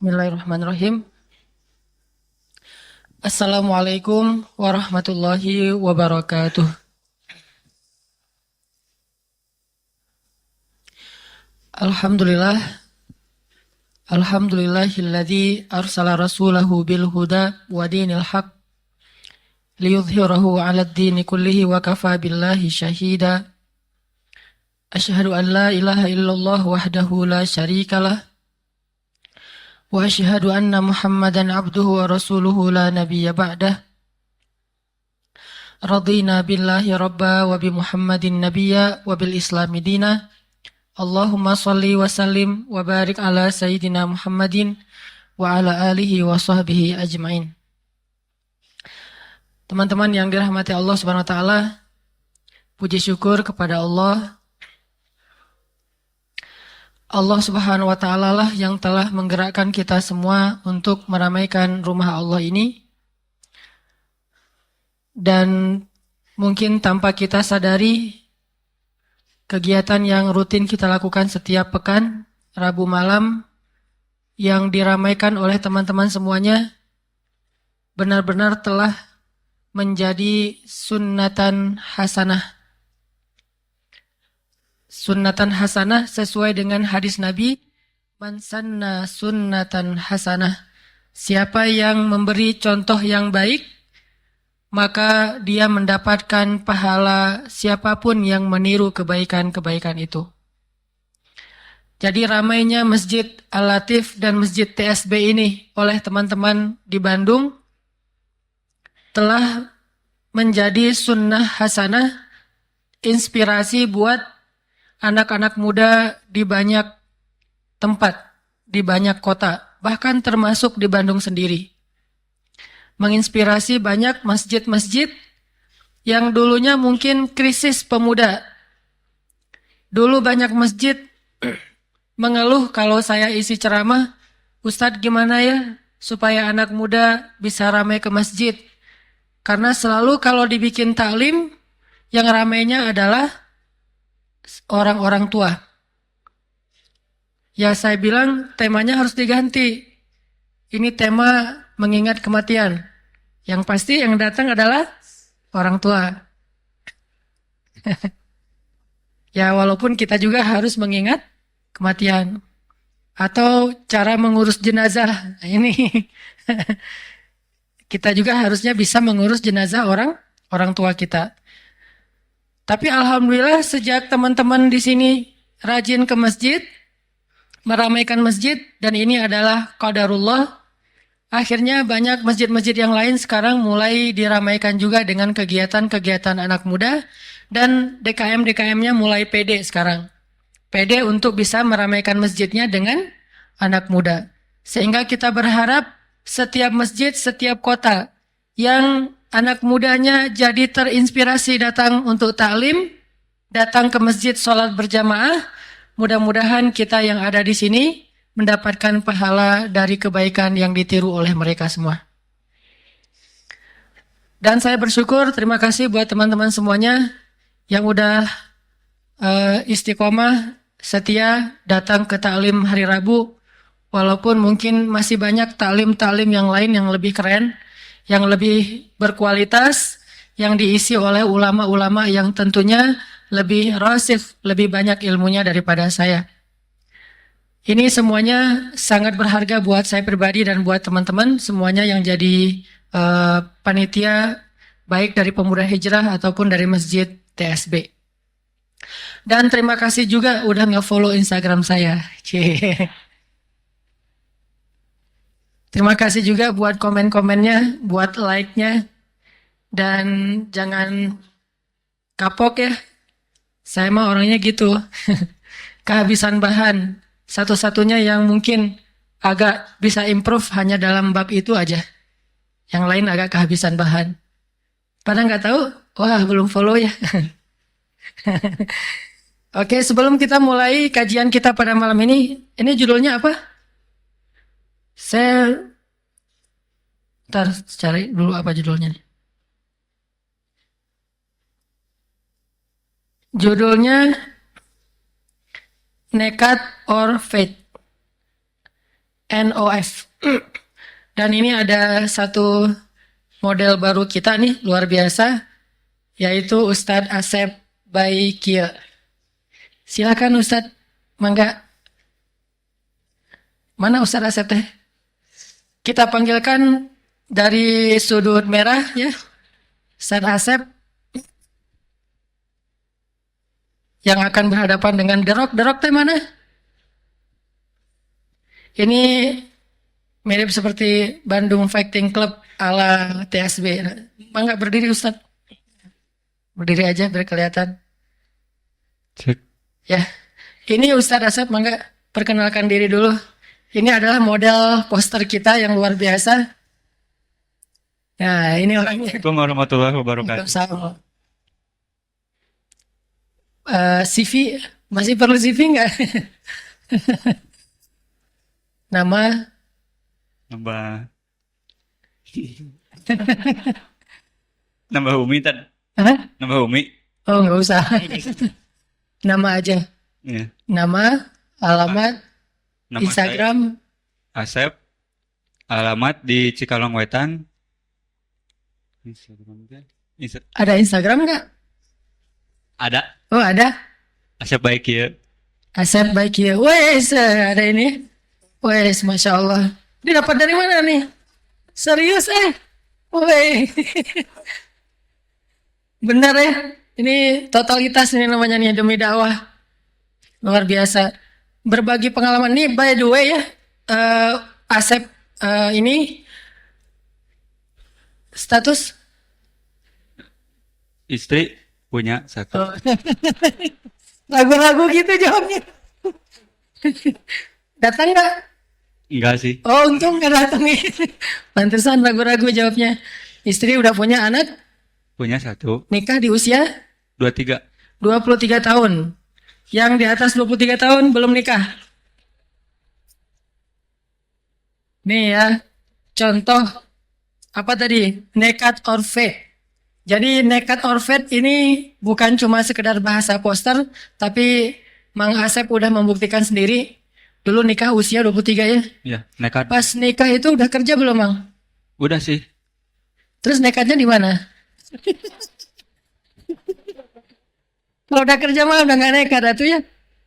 Bismillahirrahmanirrahim. Assalamualaikum warahmatullahi wabarakatuh. Alhamdulillah, alhamdulillahilladzi arsala rasulahu bil huda wa dinil haq liyudhhirahu 'alad dini kullihi wa kafa billahi syahida. Asyhadu an la ilaha illallah wahdahu la syarikalah wa asyhadu anna Muhammadan abduhu wa rasuluhu la nabiyya ba'dah. Radina billahi rabba wa bi Muhammadin nabiyya wa bil islami dina. Allahumma salli wa sallim wa barik ala Sayyidina Muhammadin wa ala alihi wa sahbihi ajmain. Teman-teman yang dirahmati Allah Subhanahu wa taala, puji syukur kepada Allah. Allah Subhanahu wa taala lah yang telah menggerakkan kita semua untuk meramaikan rumah Allah ini. Dan mungkin tanpa kita sadari, kegiatan yang rutin kita lakukan setiap pekan, Rabu malam, yang diramaikan oleh teman-teman semuanya, benar-benar telah menjadi sunnatan hasanah. Sunnatan hasanah sesuai dengan hadis Nabi, man sanna sunnatan hasanah. Siapa yang memberi contoh yang baik, maka dia mendapatkan pahala siapapun yang meniru kebaikan-kebaikan itu. Jadi ramainya Masjid Al-Latif dan Masjid TSB ini oleh teman-teman di Bandung telah menjadi sunnah hasanah, inspirasi buat anak-anak muda di banyak tempat, di banyak kota, bahkan termasuk di Bandung sendiri. Menginspirasi banyak masjid-masjid yang dulunya mungkin krisis pemuda. Dulu banyak masjid mengeluh kalau saya isi ceramah, Ustadz gimana ya supaya anak muda bisa ramai ke masjid. Karena selalu kalau dibikin taklim, yang ramainya adalah orang-orang tua. Ya saya bilang temanya harus diganti. Ini tema mengingat kematian. Yang pasti yang datang adalah orang tua. Ya walaupun kita juga harus mengingat kematian. Atau cara mengurus jenazah. Nah, ini kita juga harusnya bisa mengurus jenazah orang tua kita. Tapi alhamdulillah sejak teman-teman di sini rajin ke masjid, meramaikan masjid, dan ini adalah qadarullah. Akhirnya banyak masjid-masjid yang lain sekarang mulai diramaikan juga dengan kegiatan-kegiatan anak muda, dan DKM-DKM-nya mulai pede sekarang. Pede untuk bisa meramaikan masjidnya dengan anak muda. Sehingga kita berharap setiap masjid, setiap kota yang anak mudanya jadi terinspirasi datang untuk taklim, datang ke masjid sholat berjamaah, mudah-mudahan kita yang ada di sini mendapatkan pahala dari kebaikan yang ditiru oleh mereka semua. Dan saya bersyukur, terima kasih buat teman-teman semuanya yang udah istiqomah, setia datang ke taklim hari Rabu, walaupun mungkin masih banyak taklim-taklim yang lain yang lebih keren, yang lebih berkualitas, yang diisi oleh ulama-ulama yang tentunya lebih rasif, lebih banyak ilmunya daripada saya. Ini semuanya sangat berharga buat saya pribadi dan buat teman-teman semuanya yang jadi panitia baik dari Pemuda Hijrah ataupun dari Masjid TSB. Dan terima kasih juga udah nge-follow Instagram saya. Terima kasih juga buat komen-komennya, buat like-nya. Dan jangan kapok ya. Saya mah orangnya gitu. Kehabisan bahan. Satu-satunya yang mungkin agak bisa improve hanya dalam bab itu aja. Yang lain agak kehabisan bahan. Pada nggak tahu? Wah, belum follow ya. Oke, sebelum kita mulai kajian kita pada malam ini judulnya apa? Saya ntar cari dulu apa judulnya. Judulnya Nekat or Faith. NOF. Dan ini ada satu model baru kita nih, luar biasa, yaitu Ustadz Asep Baikia. Silakan Ustadz, mangga. Mana Ustadz Asep teh? Kita panggilkan dari sudut merah ya, Ustadz Asep yang akan berhadapan dengan Derok. Derok teh mana? Ini mirip seperti Bandung Fighting Club ala TSB. Mangga berdiri Ustadz. Berdiri aja biar kelihatan. Cek. Ya, ini Ustadz Asep, mangga perkenalkan diri dulu. Ini adalah model poster kita yang luar biasa. Nah, ini orangnya. Assalamualaikum warahmatullahi wabarakatuh. Sama. CV, masih perlu CV nggak? Nama, Nambah. Nambah Umi tadi. Hah? Nambah Umi. Oh nggak usah. Nama aja. Ya. Nama, alamat, Nama Instagram. saya Asep. Alamat di Cikalong Wetan. Instagram kan? Ada Instagram nggak? Ada. Oh ada. Asep baik ya. Asep baik ya. Wes, ada ini. Wes, masya Allah. Ini dapat dari mana nih? Serius Weh. Benar ya. Ini totalitas ini namanya nih demi dakwah. Luar biasa. Berbagi pengalaman nih, by the way ya. Asep ini status Istri punya satu. oh. Ragu-ragu gitu jawabnya. Datang nggak? Enggak sih. Oh untung nggak datang nih. Pantesan ragu-ragu jawabnya. Istri udah punya anak, Punya satu. nikah di usia 23. 23 tahun. Yang di atas 23 tahun belum nikah. Nih ya, contoh apa tadi? Nekat or fate. Jadi nekat or fate ini bukan cuma sekedar bahasa poster, tapi Mang Asep udah membuktikan sendiri. Dulu nikah usia 23 ya. Ya, nekat. Pas nikah itu udah kerja belum, Mang? Udah sih. Terus nekatnya di mana? Kalau udah kerja mah udah nggak nekat atuh ya.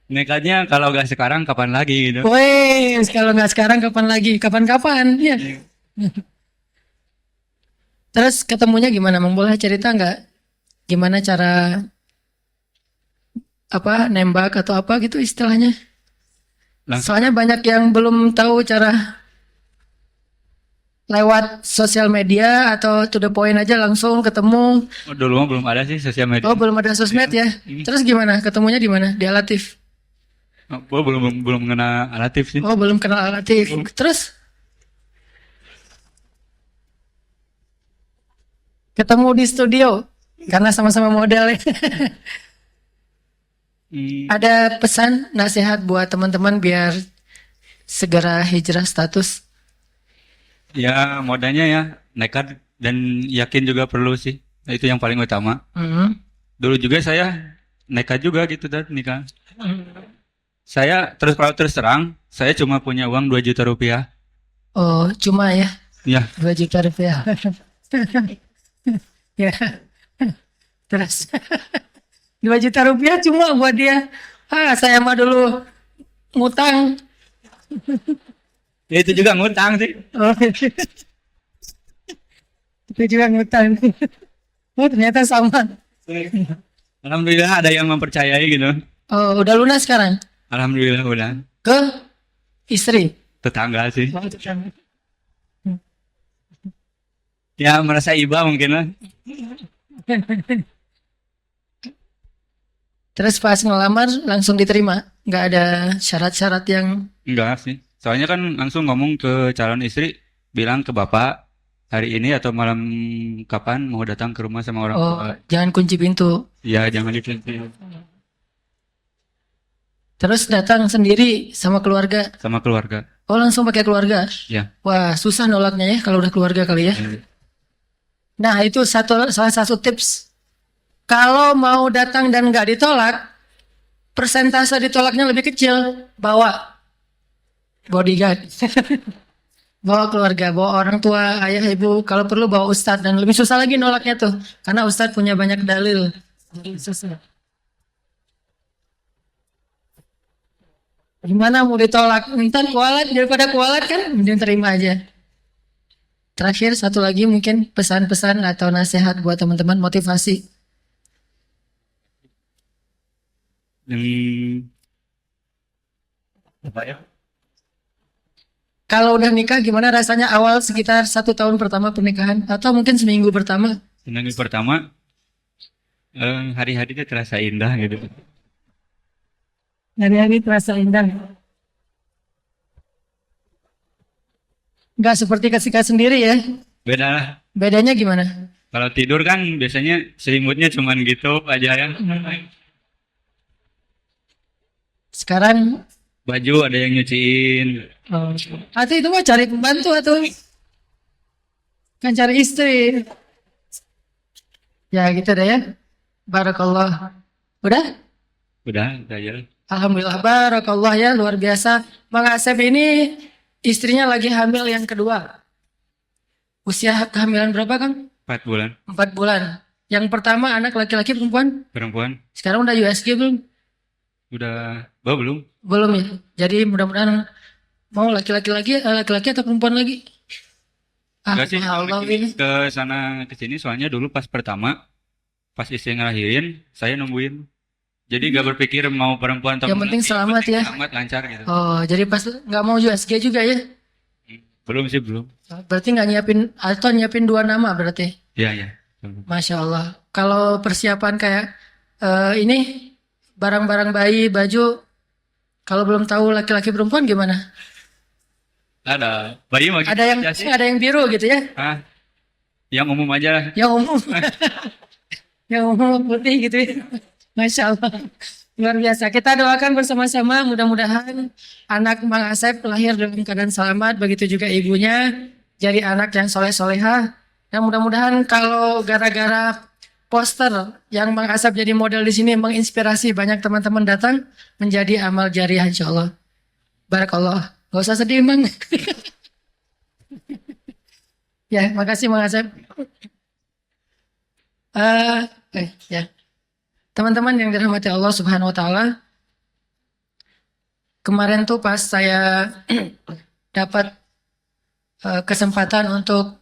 Nekatnya kalau nggak sekarang kapan lagi gitu. Wes, kalau nggak sekarang kapan lagi? Kapan-kapan ya. Terus ketemunya gimana, Mang? Boleh cerita nggak? Gimana cara apa nembak atau apa gitu istilahnya? Langsung. Soalnya banyak yang belum tahu cara lewat sosial media atau to the point aja langsung ketemu. Oh, dulu mah belum ada sih sosial media. Oh, belum ada sosmed ya. Terus gimana? Ketemunya di mana? Di Alatif. Oh, belum mengenal Alatif sih. Oh, belum kenal Alatif. Terus ketemu di studio karena sama-sama model ya. Ada pesan nasihat buat teman-teman biar segera hijrah status? Ya, modalnya ya nekat dan yakin juga perlu sih. Nah, itu yang paling utama. Dulu juga saya nekat juga gitu dan nikah. Saya kalau terus terang, saya cuma punya uang 2 juta rupiah. Oh, cuma ya Ya, 2 juta rupiah. Ya. Terus 2 juta rupiah cuma buat dia. Saya mah dulu ngutang. ya itu juga ngutang sih. Oh. Itu juga ngutang. Oh, ternyata sama. Alhamdulillah ada yang mempercayai gitu. Oh, udah lunas sekarang? Alhamdulillah udah. Ke istri? Tetangga sih. Oh, tetangga. Ya merasa iba mungkin lah. Terus pas ngelamar langsung diterima? Nggak ada syarat-syarat yang... Enggak sih. Soalnya kan langsung ngomong ke calon istri, bilang ke bapak hari ini atau malam kapan mau datang ke rumah sama orang Oh, tua. jangan kunci pintu. Ya jangan dikunci Terus datang sendiri sama keluarga. sama keluarga. Oh, langsung pakai keluarga. Ya. Wah, susah nolaknya ya kalau udah keluarga kali ya. Nah, itu salah satu tips. Kalau mau datang dan nggak ditolak, persentase ditolaknya lebih kecil. Bawa. bodyguard. Bawa keluarga, bawa orang tua, ayah, ibu, kalau perlu bawa ustadz. Dan lebih susah lagi nolaknya tuh, karena ustadz punya banyak dalil. Jadi susah. Gimana mau ditolak? Ntar kualat, daripada kualat kan, mending terima aja. Terakhir satu lagi mungkin pesan-pesan atau nasihat buat teman-teman, motivasi. Apa ya? Kalau udah nikah gimana rasanya awal sekitar 1 tahun pertama pernikahan atau mungkin seminggu pertama? Seminggu pertama hari-harinya terasa indah gitu. Hari-hari terasa indah. Nggak seperti kasih sendiri ya. Beda lah. Bedanya gimana? Kalau tidur kan biasanya selimutnya cuman gitu aja ya. Sekarang Baju ada yang nyuciin. atau itu mah cari pembantu atau kan cari istri. Ya gitu deh ya. Barakallah. Udah? Udah aja. Alhamdulillah barakallah ya luar biasa. Mang Asep ini istrinya lagi hamil yang kedua. Usia kehamilan berapa Kang? 4 bulan. 4 bulan. Yang pertama anak laki-laki perempuan? Perempuan Sekarang udah USG belum? udah belum. Belum ya. Jadi mudah-mudahan mau laki-laki atau perempuan lagi? Enggak sih, Allah ini. ke sana ke sini soalnya dulu pas pertama pas istri ngelahirin saya nungguin. Jadi gak berpikir mau perempuan atau Yang penting selamat ya. selamat lancar gitu. Oh, jadi pas nggak mau USG juga ya? Belum sih belum. Berarti nggak nyiapin atau nyiapin 2 nama berarti? Ya. Masya Allah. Kalau persiapan kayak ini barang-barang bayi, baju, kalau belum tahu laki-laki perempuan gimana? Ada bayi mau Ada yang aja sih. ada yang biru gitu ya? Ah, yang umum aja lah. Yang umum, yang umum putih gitu ya? Masya Allah. Luar biasa. Kita doakan bersama-sama mudah-mudahan anak Mang Asep lahir dalam keadaan selamat, begitu juga ibunya jadi anak yang soleh-solehah. Dan mudah-mudahan kalau gara-gara poster yang Mang Asep jadi model di sini menginspirasi banyak teman-teman datang menjadi amal jariah insya Allah. Barakallah. Gak usah sedih Mang. Ya, makasih Mang Asep. Ya. Teman-teman yang dirahmati Allah Subhanahu wa taala, kemarin tuh pas saya dapat kesempatan untuk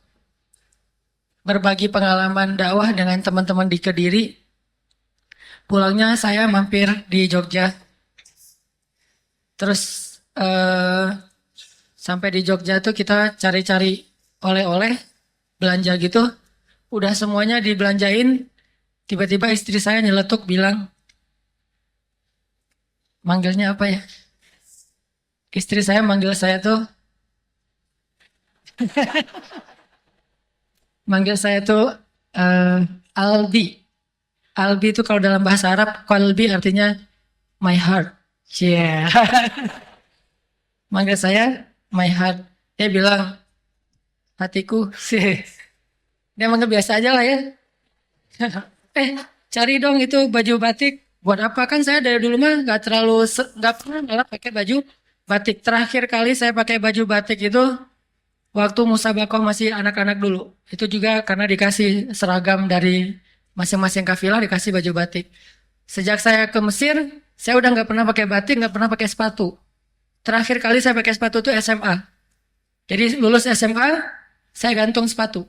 berbagi pengalaman dakwah dengan teman-teman di Kediri, pulangnya saya mampir di Jogja. Terus sampai di Jogja tuh kita cari-cari oleh-oleh, belanja gitu. Udah semuanya dibelanjain. Tiba-tiba istri saya nyeletuk bilang, manggilnya apa ya? Istri saya manggil saya tuh, Albi. Albi itu kalau dalam bahasa Arab, qalbi artinya my heart. Yeah. Manggil saya my heart. Dia bilang, hatiku sih. Dia manggil biasa aja lah ya. Cari dong itu baju batik. Buat apa kan saya dari dulu mah nggak pernah malah pakai baju batik. Terakhir kali saya pakai baju batik itu waktu musabakoh masih anak-anak dulu. Itu juga karena dikasih seragam dari masing-masing kafilah dikasih baju batik. Sejak saya ke Mesir, saya udah nggak pernah pakai batik, nggak pernah pakai sepatu. Terakhir kali saya pakai sepatu itu SMA. Jadi lulus SMA, saya gantung sepatu.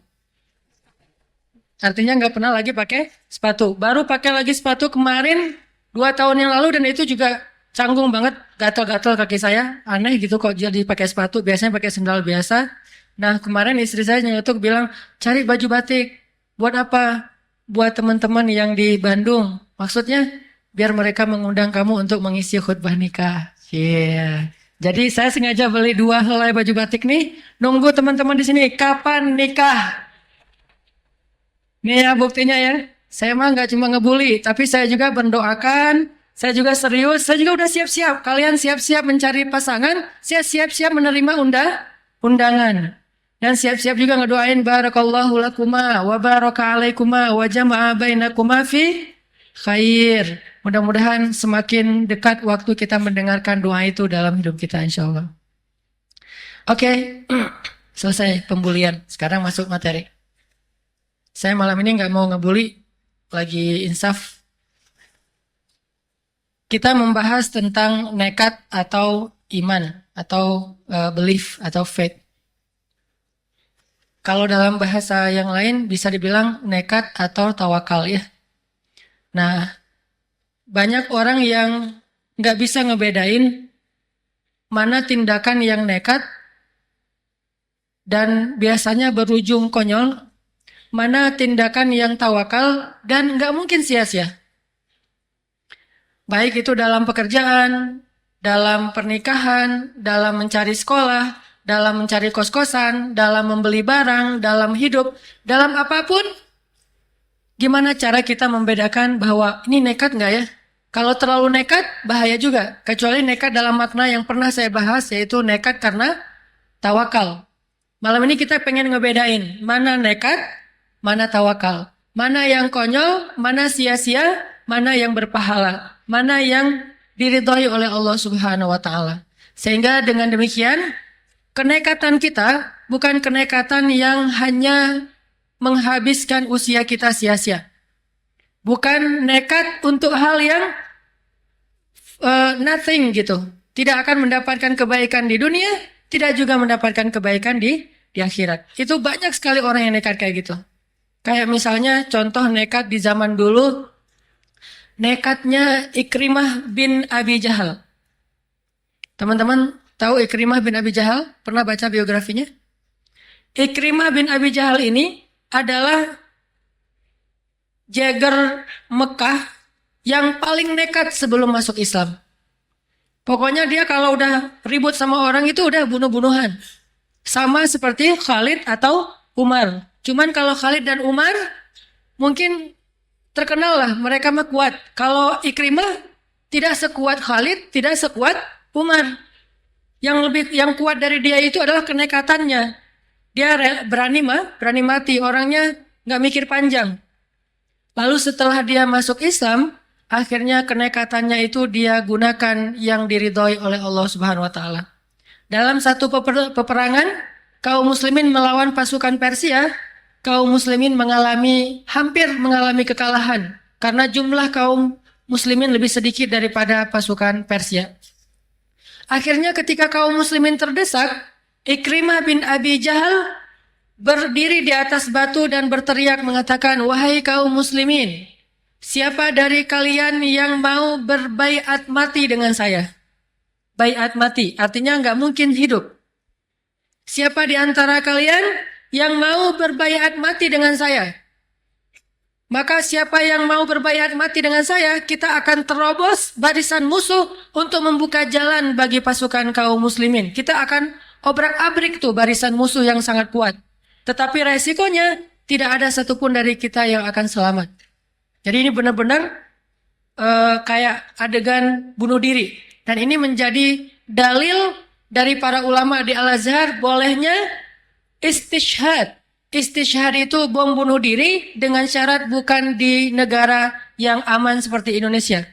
Artinya nggak pernah lagi pakai sepatu. Baru pakai lagi sepatu kemarin 2 tahun yang lalu dan itu juga canggung banget, gatal-gatal kaki saya. Aneh gitu kok jadi pakai sepatu. Biasanya pakai sendal biasa. Nah kemarin istri saya nyetuk bilang cari baju batik. Buat apa? Buat teman-teman yang di Bandung. Maksudnya biar mereka mengundang kamu untuk mengisi khutbah nikah. Iya. Jadi saya sengaja beli 2 helai baju batik nih. Nunggu teman-teman di sini kapan nikah. Nih ya buktinya ya, saya mah nggak cuma ngebully, tapi saya juga mendoakan, saya juga serius, saya juga udah siap-siap. Kalian siap-siap mencari pasangan, saya siap-siap menerima undangan. Dan siap-siap juga ngedoain barakallahu lakuma wa baraka alaikuma wa jama'a bainakuma fi khair. Mudah-mudahan semakin dekat waktu kita mendengarkan doa itu dalam hidup kita insya Allah. Oke, selesai pembulian. Sekarang masuk materi. Saya malam ini nggak mau ngebully, lagi insaf. Kita membahas tentang nekat atau iman, atau belief, atau faith. Kalau dalam bahasa yang lain bisa dibilang nekat atau tawakal ya. Nah, banyak orang yang nggak bisa ngebedain mana tindakan yang nekat dan biasanya berujung konyol, mana tindakan yang tawakal dan nggak mungkin sia-sia. Baik itu dalam pekerjaan, dalam pernikahan, dalam mencari sekolah, dalam mencari kos-kosan, dalam membeli barang, dalam hidup, dalam apapun. Gimana cara kita membedakan bahwa ini nekat nggak ya? Kalau terlalu nekat, bahaya juga. Kecuali nekat dalam makna yang pernah saya bahas, yaitu nekat karena tawakal. Malam ini kita pengen ngebedain mana nekat, mana tawakal. Mana yang konyol, mana sia-sia, mana yang berpahala. Mana yang diridhoi oleh Allah Subhanahu wa Ta'ala. Sehingga dengan demikian, kenekatan kita bukan kenekatan yang hanya menghabiskan usia kita sia-sia. Bukan nekat untuk hal yang nothing gitu. Tidak akan mendapatkan kebaikan di dunia, tidak juga mendapatkan kebaikan di akhirat. Itu banyak sekali orang yang nekat kayak gitu. Kayak misalnya contoh nekat di zaman dulu, nekatnya Ikrimah bin Abi Jahal. Teman-teman tahu Ikrimah bin Abi Jahal? Pernah baca biografinya? Ikrimah bin Abi Jahal ini adalah Jagger Mekah yang paling nekat sebelum masuk Islam. Pokoknya dia kalau udah ribut sama orang itu udah bunuh-bunuhan. Sama seperti Khalid atau Umar. Cuman kalau Khalid dan Umar mungkin terkenal lah, mereka mah kuat. Kalau Ikrimah tidak sekuat Khalid, tidak sekuat Umar. Yang kuat dari dia itu adalah kenekatannya. Dia berani mati, orangnya nggak mikir panjang. Lalu setelah dia masuk Islam, akhirnya kenekatannya itu dia gunakan yang diridhoi oleh Allah Subhanahu wa Ta'ala. Dalam satu peperangan, kaum muslimin melawan pasukan Persia, kaum muslimin hampir mengalami kekalahan karena jumlah kaum muslimin lebih sedikit daripada pasukan Persia. Akhirnya ketika kaum muslimin terdesak, Ikrimah bin Abi Jahal berdiri di atas batu dan berteriak mengatakan, "Wahai kaum muslimin, siapa dari kalian yang mau berbaiat mati dengan saya?" Baiat mati, artinya nggak mungkin hidup. Siapa di antara kalian yang mau berbaiat mati dengan saya? Maka siapa yang mau berbaiat mati dengan saya, kita akan terobos barisan musuh untuk membuka jalan bagi pasukan kaum muslimin. Kita akan obrak-abrik tuh barisan musuh yang sangat kuat. Tetapi resikonya tidak ada satupun dari kita yang akan selamat. Jadi ini benar-benar kayak adegan bunuh diri. Dan ini menjadi dalil dari para ulama di Al-Azhar bolehnya istishhad. Istishhad itu bom bunuh diri dengan syarat bukan di negara yang aman seperti Indonesia.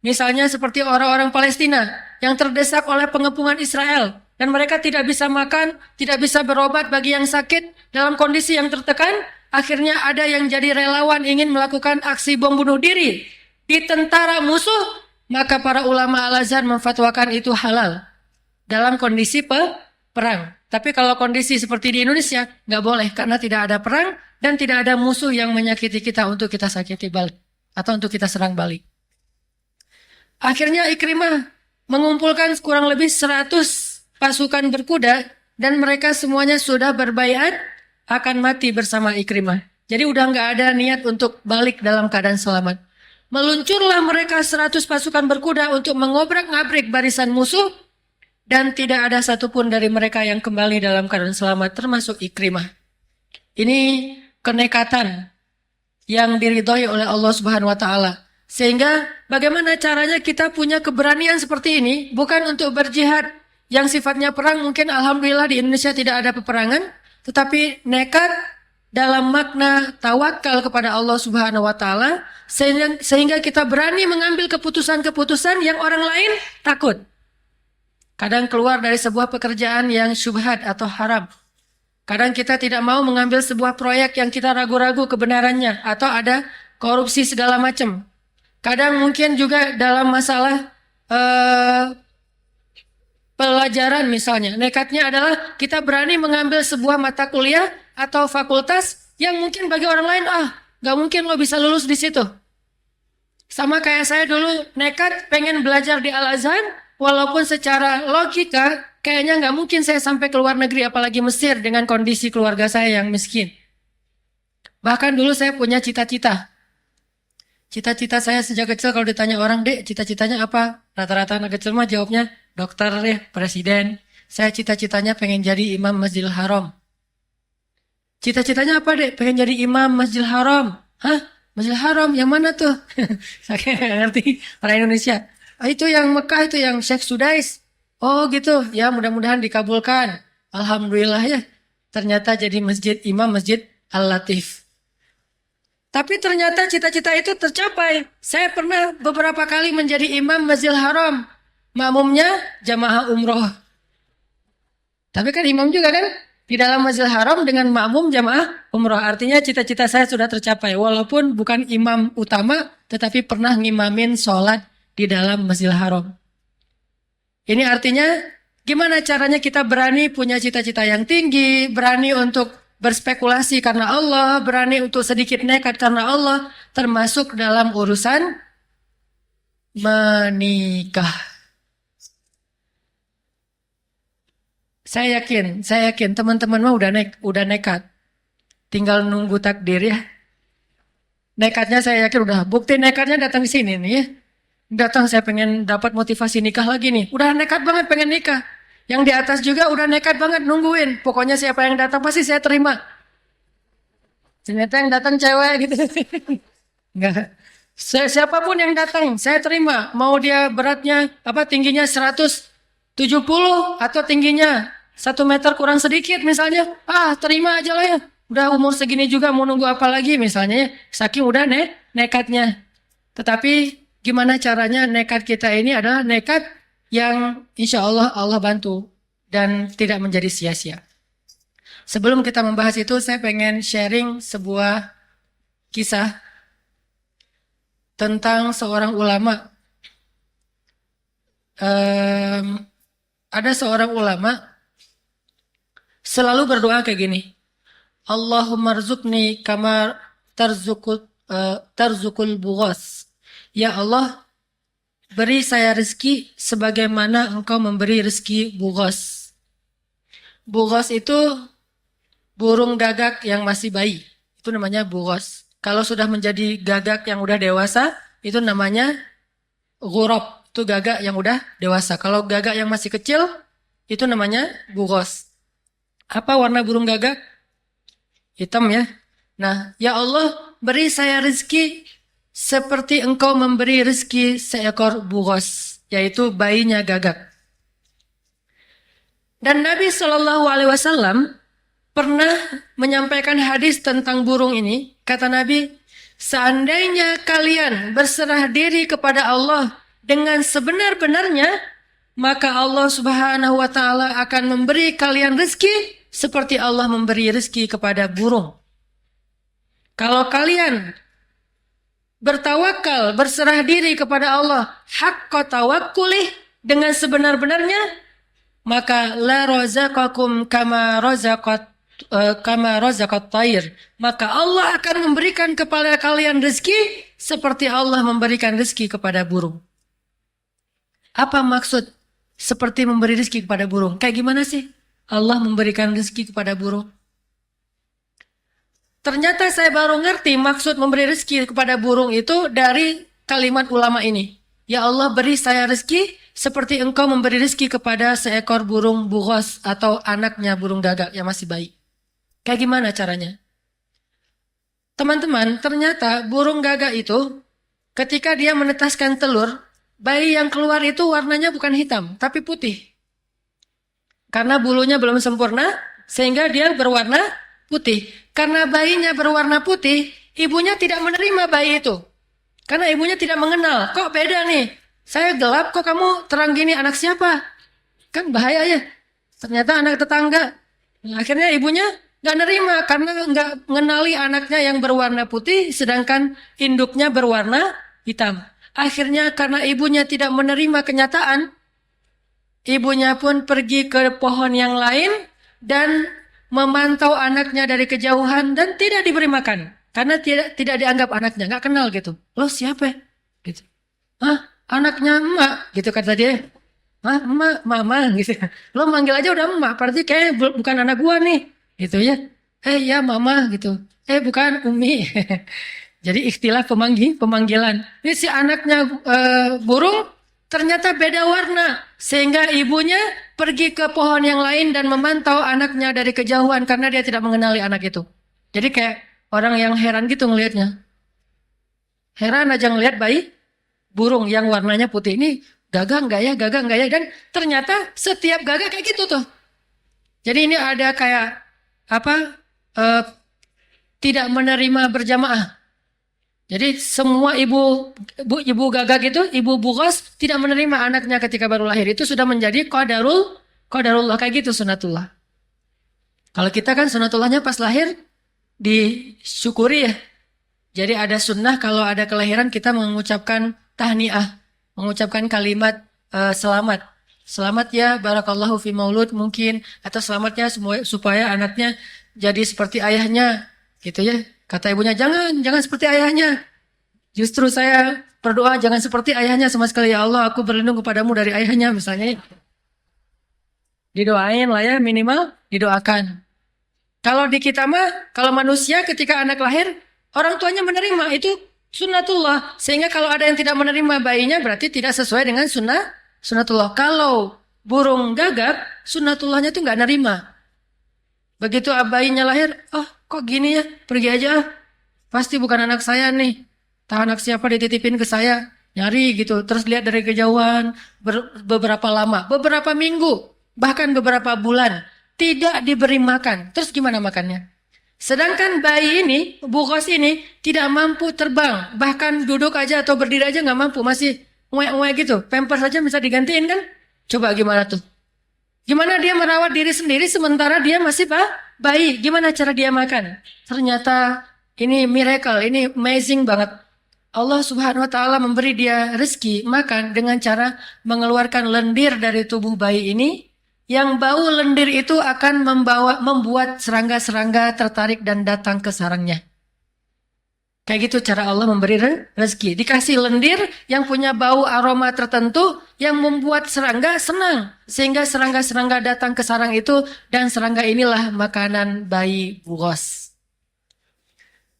Misalnya seperti orang-orang Palestina yang terdesak oleh pengepungan Israel. Dan mereka tidak bisa makan, tidak bisa berobat bagi yang sakit dalam kondisi yang tertekan. Akhirnya ada yang jadi relawan ingin melakukan aksi bom bunuh diri di tentara musuh. Maka para ulama Al-Azhar memfatwakan itu halal dalam kondisi perang. Tapi kalau kondisi seperti di Indonesia, nggak boleh karena tidak ada perang dan tidak ada musuh yang menyakiti kita untuk kita sakiti balik atau untuk kita serang balik. Akhirnya Ikrimah mengumpulkan kurang lebih 100 pasukan berkuda dan mereka semuanya sudah berbaiat akan mati bersama Ikrimah. Jadi udah nggak ada niat untuk balik dalam keadaan selamat. Meluncurlah mereka 100 pasukan berkuda untuk mengobrak-ngabrik barisan musuh dan tidak ada satupun dari mereka yang kembali dalam keadaan selamat termasuk Ikrimah. Ini kenekatan yang diridhoi oleh Allah Subhanahu wa Ta'ala. Sehingga bagaimana caranya kita punya keberanian seperti ini bukan untuk berjihad yang sifatnya perang. Mungkin alhamdulillah di Indonesia tidak ada peperangan, tetapi nekat dalam makna tawakal kepada Allah Subhanahu wa Ta'ala sehingga kita berani mengambil keputusan-keputusan yang orang lain takut. Kadang keluar dari sebuah pekerjaan yang syubhat atau haram. Kadang kita tidak mau mengambil sebuah proyek yang kita ragu-ragu kebenarannya atau ada korupsi segala macam. Kadang mungkin juga dalam masalah pelajaran misalnya. Nekatnya adalah kita berani mengambil sebuah mata kuliah atau fakultas yang mungkin bagi orang lain, gak mungkin lo bisa lulus di situ. Sama kayak saya dulu nekat pengen belajar di Al-Azhar, walaupun secara logika kayaknya nggak mungkin saya sampai ke luar negeri, apalagi Mesir dengan kondisi keluarga saya yang miskin. Bahkan dulu saya punya cita-cita. Cita-cita saya sejak kecil kalau ditanya orang, Dek, cita-citanya apa? Rata-rata anak kecil mah jawabnya dokter ya, presiden. Saya cita-citanya pengen jadi imam Masjidil Haram. Cita-citanya apa, Dek? Pengen jadi imam Masjidil Haram. Hah? Masjidil Haram yang mana tuh? Saya nggak ngerti orang Indonesia. Itu yang Mekah, itu yang Syekh Sudais. Oh gitu, ya mudah-mudahan dikabulkan. Alhamdulillah ya, ternyata jadi masjid, imam Masjid Al-Latif. Tapi ternyata cita-cita itu tercapai. Saya pernah beberapa kali menjadi imam Masjidil Haram. Makmumnya jamaah umroh. Tapi kan imam juga kan? Di dalam Masjidil Haram dengan makmum jamaah umroh. Artinya cita-cita saya sudah tercapai. Walaupun bukan imam utama, tetapi pernah ngimamin sholat di dalam Masjidil Haram. Ini artinya gimana caranya kita berani punya cita-cita yang tinggi, berani untuk berspekulasi karena Allah, berani untuk sedikit nekat karena Allah, termasuk dalam urusan menikah. Saya yakin teman-teman mah udah nekat. Tinggal nunggu takdir ya. Nekatnya saya yakin udah, bukti nekatnya datang ke sini nih ya. Datang saya pengen dapat motivasi nikah lagi nih. Udah nekat banget pengen nikah. Yang di atas juga udah nekat banget nungguin. Pokoknya siapa yang datang pasti saya terima. Ternyata yang datang cewek gitu. Enggak. Siapapun yang datang saya terima. Mau dia beratnya tingginya 170 atau tingginya 1 meter kurang sedikit misalnya. Terima aja lah ya. Udah umur segini juga mau nunggu apa lagi misalnya ya. Saking udah nekatnya. Tetapi gimana caranya nekat kita ini adalah nekat yang insya Allah Allah bantu dan tidak menjadi sia-sia. Sebelum kita membahas itu, saya pengen sharing sebuah kisah tentang seorang ulama. Ada seorang ulama selalu berdoa kayak gini. Allahumma rzuqni kama tarzukul bughas. Ya Allah, beri saya rezeki sebagaimana engkau memberi rezeki bughas. Bughas itu burung gagak yang masih bayi. Itu namanya bughas. Kalau sudah menjadi gagak yang udah dewasa, itu namanya ghurab. Itu gagak yang udah dewasa. Kalau gagak yang masih kecil, itu namanya bughas. Apa warna burung gagak? Hitam ya. Nah, ya Allah, beri saya rezeki seperti engkau memberi rezeki seekor bughas, yaitu bayinya gagak. Dan Nabi Shallallahu Alaihi Wasallam pernah menyampaikan hadis tentang burung ini. Kata Nabi, seandainya kalian berserah diri kepada Allah dengan sebenar-benarnya, maka Allah Subhanahu Wa Taala akan memberi kalian rezeki seperti Allah memberi rezeki kepada burung. Kalau kalian bertawakal, berserah diri kepada Allah, haqqa tawakkulih, dengan sebenar-benarnya, maka la razaqakum kama razaqat tayr. Maka Allah akan memberikan kepada kalian rezeki seperti Allah memberikan rezeki kepada burung. Apa maksud seperti memberi rezeki kepada burung? Kayak gimana sih Allah memberikan rezeki kepada burung? Ternyata saya baru ngerti maksud memberi rezeki kepada burung itu dari kalimat ulama ini. Ya Allah, beri saya rezeki seperti engkau memberi rezeki kepada seekor burung bughas atau anaknya burung gagak yang masih bayi. Kayak gimana caranya? Teman-teman, ternyata burung gagak itu ketika dia menetaskan telur, bayi yang keluar itu warnanya bukan hitam, tapi putih. Karena bulunya belum sempurna, sehingga dia berwarna putih. Karena bayinya berwarna putih, ibunya tidak menerima bayi itu. Karena ibunya tidak mengenal. Kok beda nih? Saya gelap, kok kamu terang gini, anak siapa? Kan bahaya ya. Ternyata anak tetangga. Nah, akhirnya ibunya nggak nerima karena nggak mengenali anaknya yang berwarna putih sedangkan induknya berwarna hitam. Akhirnya karena ibunya tidak menerima kenyataan, ibunya pun pergi ke pohon yang lain dan memantau anaknya dari kejauhan dan tidak diberi makan. Karena tidak dianggap anaknya, nggak kenal gitu. Lo siapa? Gitu. Hah? Anaknya emak, gitu kata dia. Hah? Emak, mama, gitu. Lo manggil aja udah emak, berarti kayak bukan anak gua nih. Gitu ya. Ya mama, gitu. Bukan Umi. Jadi istilah pemanggilan. Ini si anaknya burung ternyata beda warna. Sehingga ibunya pergi ke pohon yang lain dan memantau anaknya dari kejauhan karena dia tidak mengenali anak itu. Jadi kayak orang yang heran gitu ngelihatnya. Heran aja ngelihat bayi burung yang warnanya putih ini gagah nggak ya, gagah nggak ya. Dan ternyata setiap gagah kayak gitu tuh. Jadi ini ada kayak apa tidak menerima berjamaah. Jadi semua ibu gagak itu, ibu bukas tidak menerima anaknya ketika baru lahir. Itu sudah menjadi qadarullah kayak gitu sunatullah. Kalau kita kan sunatullahnya pas lahir disyukuri ya. Jadi ada sunnah kalau ada kelahiran kita mengucapkan tahniah, mengucapkan kalimat selamat. Selamat ya barakallahu fi maulud mungkin atau selamatnya supaya anaknya jadi seperti ayahnya gitu ya. Kata ibunya, jangan seperti ayahnya. Justru saya berdoa jangan seperti ayahnya sama sekali. Ya Allah, aku berlindung kepadamu dari ayahnya misalnya. Didoain lah ya, minimal didoakan. Kalau di kita mah, kalau manusia ketika anak lahir, orang tuanya menerima. Itu sunnatullah. Sehingga kalau ada yang tidak menerima bayinya, berarti tidak sesuai dengan sunnatullah. Kalau burung gagak, sunnatullahnya itu nggak nerima. Begitu bayinya lahir, kok gini ya, pergi aja. Pasti bukan anak saya nih. Tahu anak siapa dititipin ke saya. Nyari gitu, terus lihat dari kejauhan. Beberapa lama, beberapa minggu, bahkan beberapa bulan. Tidak diberi makan. Terus gimana makannya? Sedangkan bayi ini, bukas ini, tidak mampu terbang. Bahkan duduk aja atau berdiri aja nggak mampu. Masih uek-uek gitu. Pampers saja bisa digantiin kan? Coba gimana tuh? Gimana dia merawat diri sendiri sementara dia masih bayi? Gimana cara dia makan? Ternyata ini miracle, ini amazing banget. Allah Subhanahu wa taala memberi dia rezeki makan dengan cara mengeluarkan lendir dari tubuh bayi ini yang bau lendir itu akan membuat serangga-serangga tertarik dan datang ke sarangnya. Kayak gitu cara Allah memberi rezeki. Dikasih lendir yang punya bau aroma tertentu yang membuat serangga senang. Sehingga serangga-serangga datang ke sarang itu dan serangga inilah makanan bayi buros.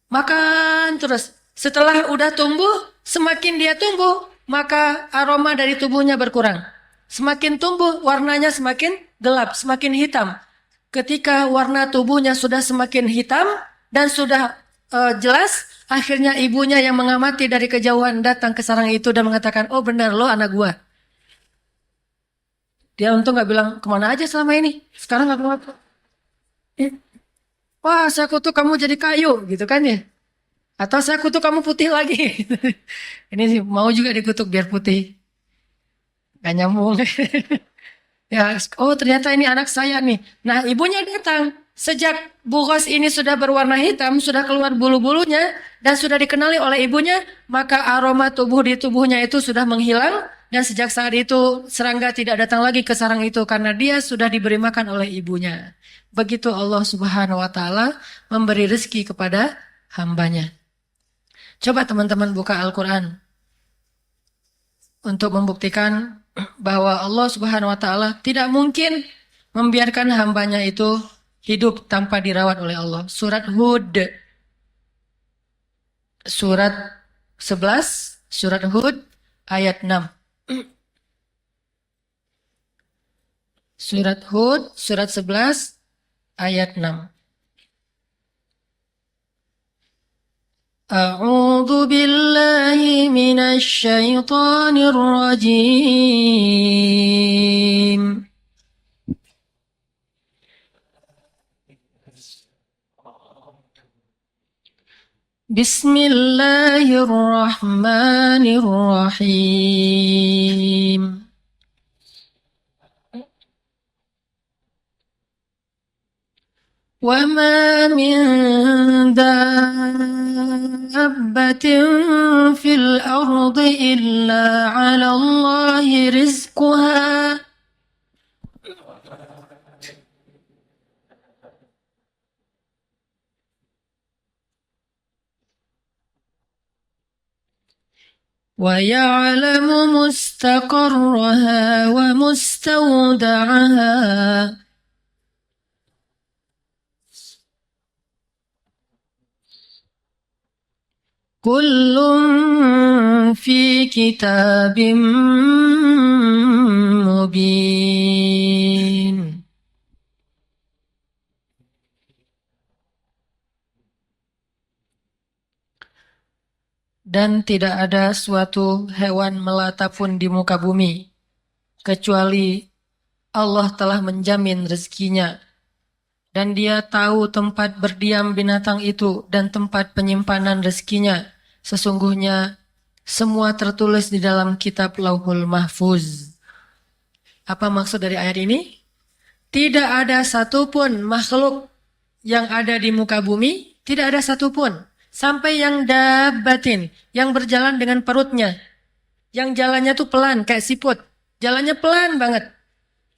Makan terus. Setelah udah tumbuh, semakin dia tumbuh, maka aroma dari tubuhnya berkurang. Semakin tumbuh, warnanya semakin gelap, semakin hitam. Ketika warna tubuhnya sudah semakin hitam dan sudah jelas, akhirnya ibunya yang mengamati dari kejauhan datang ke sarang itu dan mengatakan, oh benar lo anak gua. Dia untung gak bilang, kemana aja selama ini? Sekarang gak keluar. Wah saya kutuk kamu jadi kayu gitu kan ya. Atau saya kutuk kamu putih lagi. Ini sih mau juga dikutuk biar putih. Gak nyambung. Ya, oh ternyata ini anak saya nih. Nah ibunya datang. Sejak bukas ini sudah berwarna hitam, sudah keluar bulu-bulunya, dan sudah dikenali oleh ibunya, maka aroma tubuh di tubuhnya itu sudah menghilang, dan sejak saat itu serangga tidak datang lagi ke sarang itu, karena dia sudah diberi makan oleh ibunya. Begitu Allah Subhanahu wa Ta'ala memberi rezeki kepada hambanya. Coba teman-teman buka Al-Quran untuk membuktikan bahwa Allah Subhanahu wa Ta'ala tidak mungkin membiarkan hambanya itu hidup tanpa dirawat oleh Allah. Surat Hud. Surat 11, surat Hud ayat 6. Surat Hud, surat 11 ayat 6. A'udzu billahi minasy syaithanir rajim. Bismillahirrahmanirrahim. وما من دابة في الأرض إلا على الله رزقها ويعلم مستقرها ومستودعها كل في كتاب مبين. Dan tidak ada suatu hewan melata pun di muka bumi kecuali Allah telah menjamin rezekinya. Dan dia tahu tempat berdiam binatang itu dan tempat penyimpanan rezekinya. Sesungguhnya semua tertulis di dalam kitab Lauhul Mahfuz. Apa maksud dari ayat ini? Tidak ada satupun makhluk yang ada di muka bumi, tidak ada satupun. Sampai yang dabbatin, yang berjalan dengan perutnya. Yang jalannya tuh pelan, kayak siput. Jalannya pelan banget.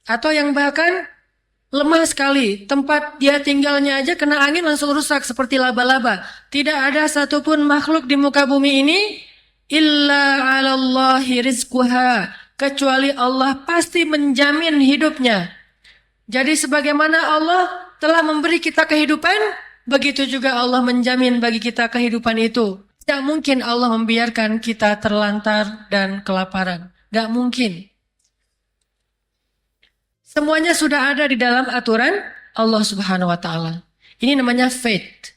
Atau yang bahkan lemah sekali. Tempat dia tinggalnya aja kena angin langsung rusak seperti laba-laba. Tidak ada satupun makhluk di muka bumi ini illa 'alallahi rizquha, kecuali Allah pasti menjamin hidupnya. Jadi sebagaimana Allah telah memberi kita kehidupan, begitu juga Allah menjamin bagi kita kehidupan itu. Tidak mungkin Allah membiarkan kita terlantar dan kelaparan. Tidak mungkin. Semuanya sudah ada di dalam aturan Allah Subhanahu wa Ta'ala. Ini namanya faith.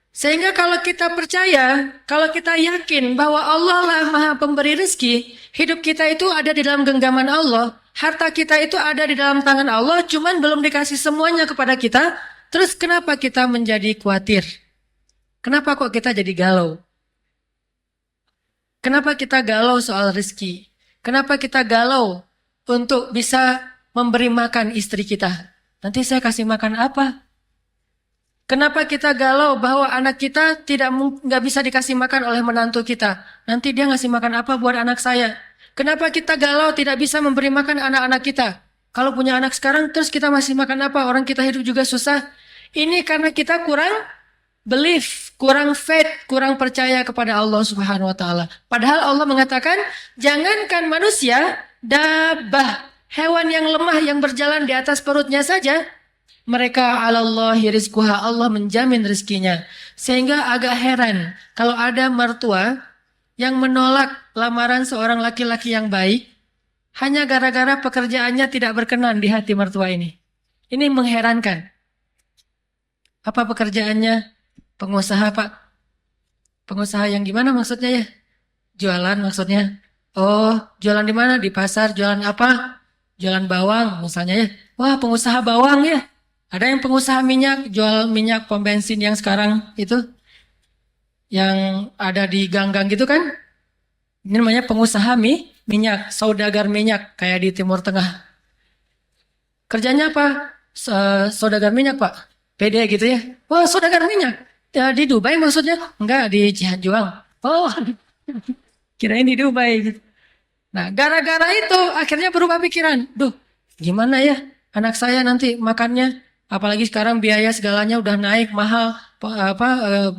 Sehingga kalau kita percaya, kalau kita yakin bahwa Allah lah Maha Pemberi rezeki, hidup kita itu ada di dalam genggaman Allah, harta kita itu ada di dalam tangan Allah, cuman belum dikasih semuanya kepada kita. Terus kenapa kita menjadi khawatir? Kenapa kok kita jadi galau? Kenapa kita galau soal rezeki? Kenapa kita galau untuk bisa memberi makan istri kita? Nanti saya kasih makan apa? Kenapa kita galau bahwa anak kita nggak bisa dikasih makan oleh menantu kita? Nanti dia ngasih makan apa buat anak saya? Kenapa kita galau tidak bisa memberi makan anak-anak kita? Kalau punya anak sekarang terus kita masih makan apa? Orang kita hidup juga susah. Ini karena kita kurang belief, kurang faith, kurang percaya kepada Allah Subhanahu wa Ta'ala. Padahal Allah mengatakan, jangankan manusia, dabbah, hewan yang lemah yang berjalan di atas perutnya saja, mereka 'alallahi rizquha, Allah menjamin rezekinya. Sehingga agak heran kalau ada mertua yang menolak lamaran seorang laki-laki yang baik hanya gara-gara pekerjaannya tidak berkenan di hati mertua ini. Ini mengherankan. Apa pekerjaannya? Pengusaha, Pak. Pengusaha yang gimana maksudnya ya? Jualan maksudnya. Oh, jualan di mana? Di pasar, jualan apa? Jualan bawang misalnya ya. Wah, pengusaha bawang ya. Ada yang pengusaha minyak, jual minyak pom bensin yang sekarang itu. Yang ada di gang-gang gitu kan. Ini namanya pengusaha minyak, saudagar minyak kayak di Timur Tengah. Kerjanya apa? Saudagar minyak, Pak. PD gitu ya. Wah, saudagar minyak. Ya, di Dubai maksudnya? Enggak, di Cianjuang. Oh, kirain di Dubai gitu. Nah, gara-gara itu akhirnya berubah pikiran. Duh, gimana ya anak saya nanti makannya? Apalagi sekarang biaya segalanya udah naik mahal.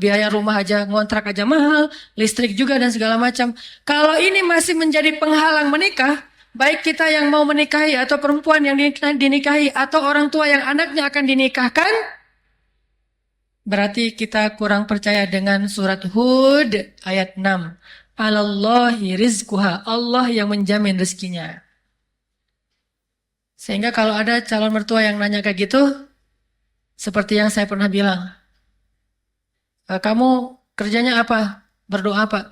Biaya rumah aja, ngontrak aja mahal, listrik juga dan segala macam. Kalau ini masih menjadi penghalang menikah, baik kita yang mau menikahi atau perempuan yang dinikahi atau orang tua yang anaknya akan dinikahkan, berarti kita kurang percaya dengan surat Hud ayat 6. 'Alallahi rizquha, Allah yang menjamin rezekinya. Sehingga kalau ada calon mertua yang nanya kayak gitu, seperti yang saya pernah bilang, kamu kerjanya apa? Berdoa, Pak.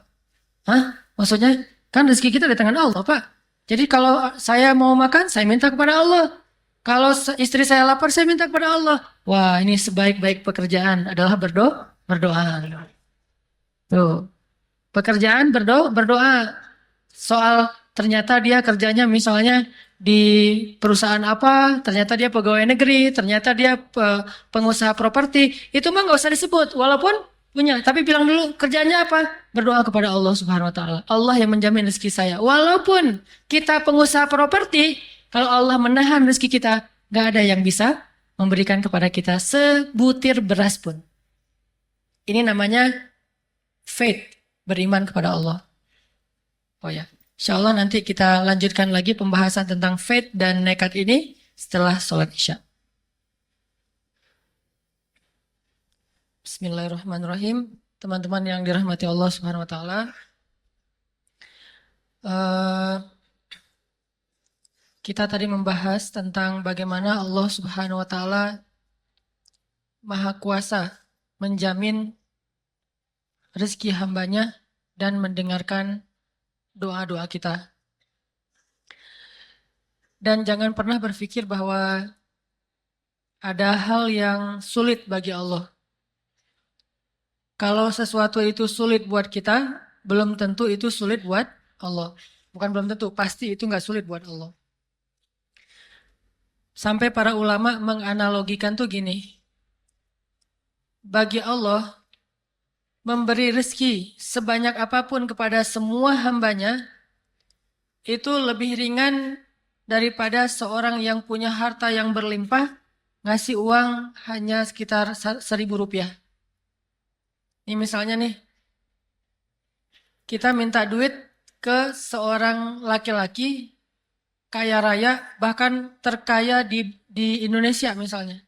Hah? Maksudnya? Kan rezeki kita di tangan Allah, Pak. Jadi kalau saya mau makan, saya minta kepada Allah. Kalau istri saya lapar, saya minta kepada Allah. Wah, ini sebaik-baik pekerjaan adalah berdoa. Tuh. Pekerjaan berdoa. Soal ternyata dia kerjanya misalnya di perusahaan apa, ternyata dia pegawai negeri, ternyata dia pengusaha properti, itu mah nggak usah disebut, walaupun punya, tapi bilang dulu kerjanya apa? Berdoa kepada Allah Subhanahu wa taala. Allah yang menjamin rezeki saya. Walaupun kita pengusaha properti, kalau Allah menahan rezeki kita, nggak ada yang bisa memberikan kepada kita sebutir beras pun. Ini namanya faith, beriman kepada Allah. Oh ya, insya Allah nanti kita lanjutkan lagi pembahasan tentang faith dan nekat ini setelah sholat isya. Bismillahirrahmanirrahim. Teman-teman yang dirahmati Allah Subhanahu wa taala. Kita tadi membahas tentang bagaimana Allah Subhanahu wa taala Maha Kuasa menjamin rezeki hambanya dan mendengarkan doa-doa kita. Dan jangan pernah berpikir bahwa ada hal yang sulit bagi Allah. Kalau sesuatu itu sulit buat kita, belum tentu itu sulit buat Allah. Bukan belum tentu, pasti itu nggak sulit buat Allah. Sampai para ulama menganalogikan tuh gini. Bagi Allah, memberi rezeki sebanyak apapun kepada semua hambanya, itu lebih ringan daripada seorang yang punya harta yang berlimpah, ngasih uang hanya sekitar 1.000 rupiah. Ini misalnya nih, kita minta duit ke seorang laki-laki kaya raya, bahkan terkaya di Indonesia misalnya.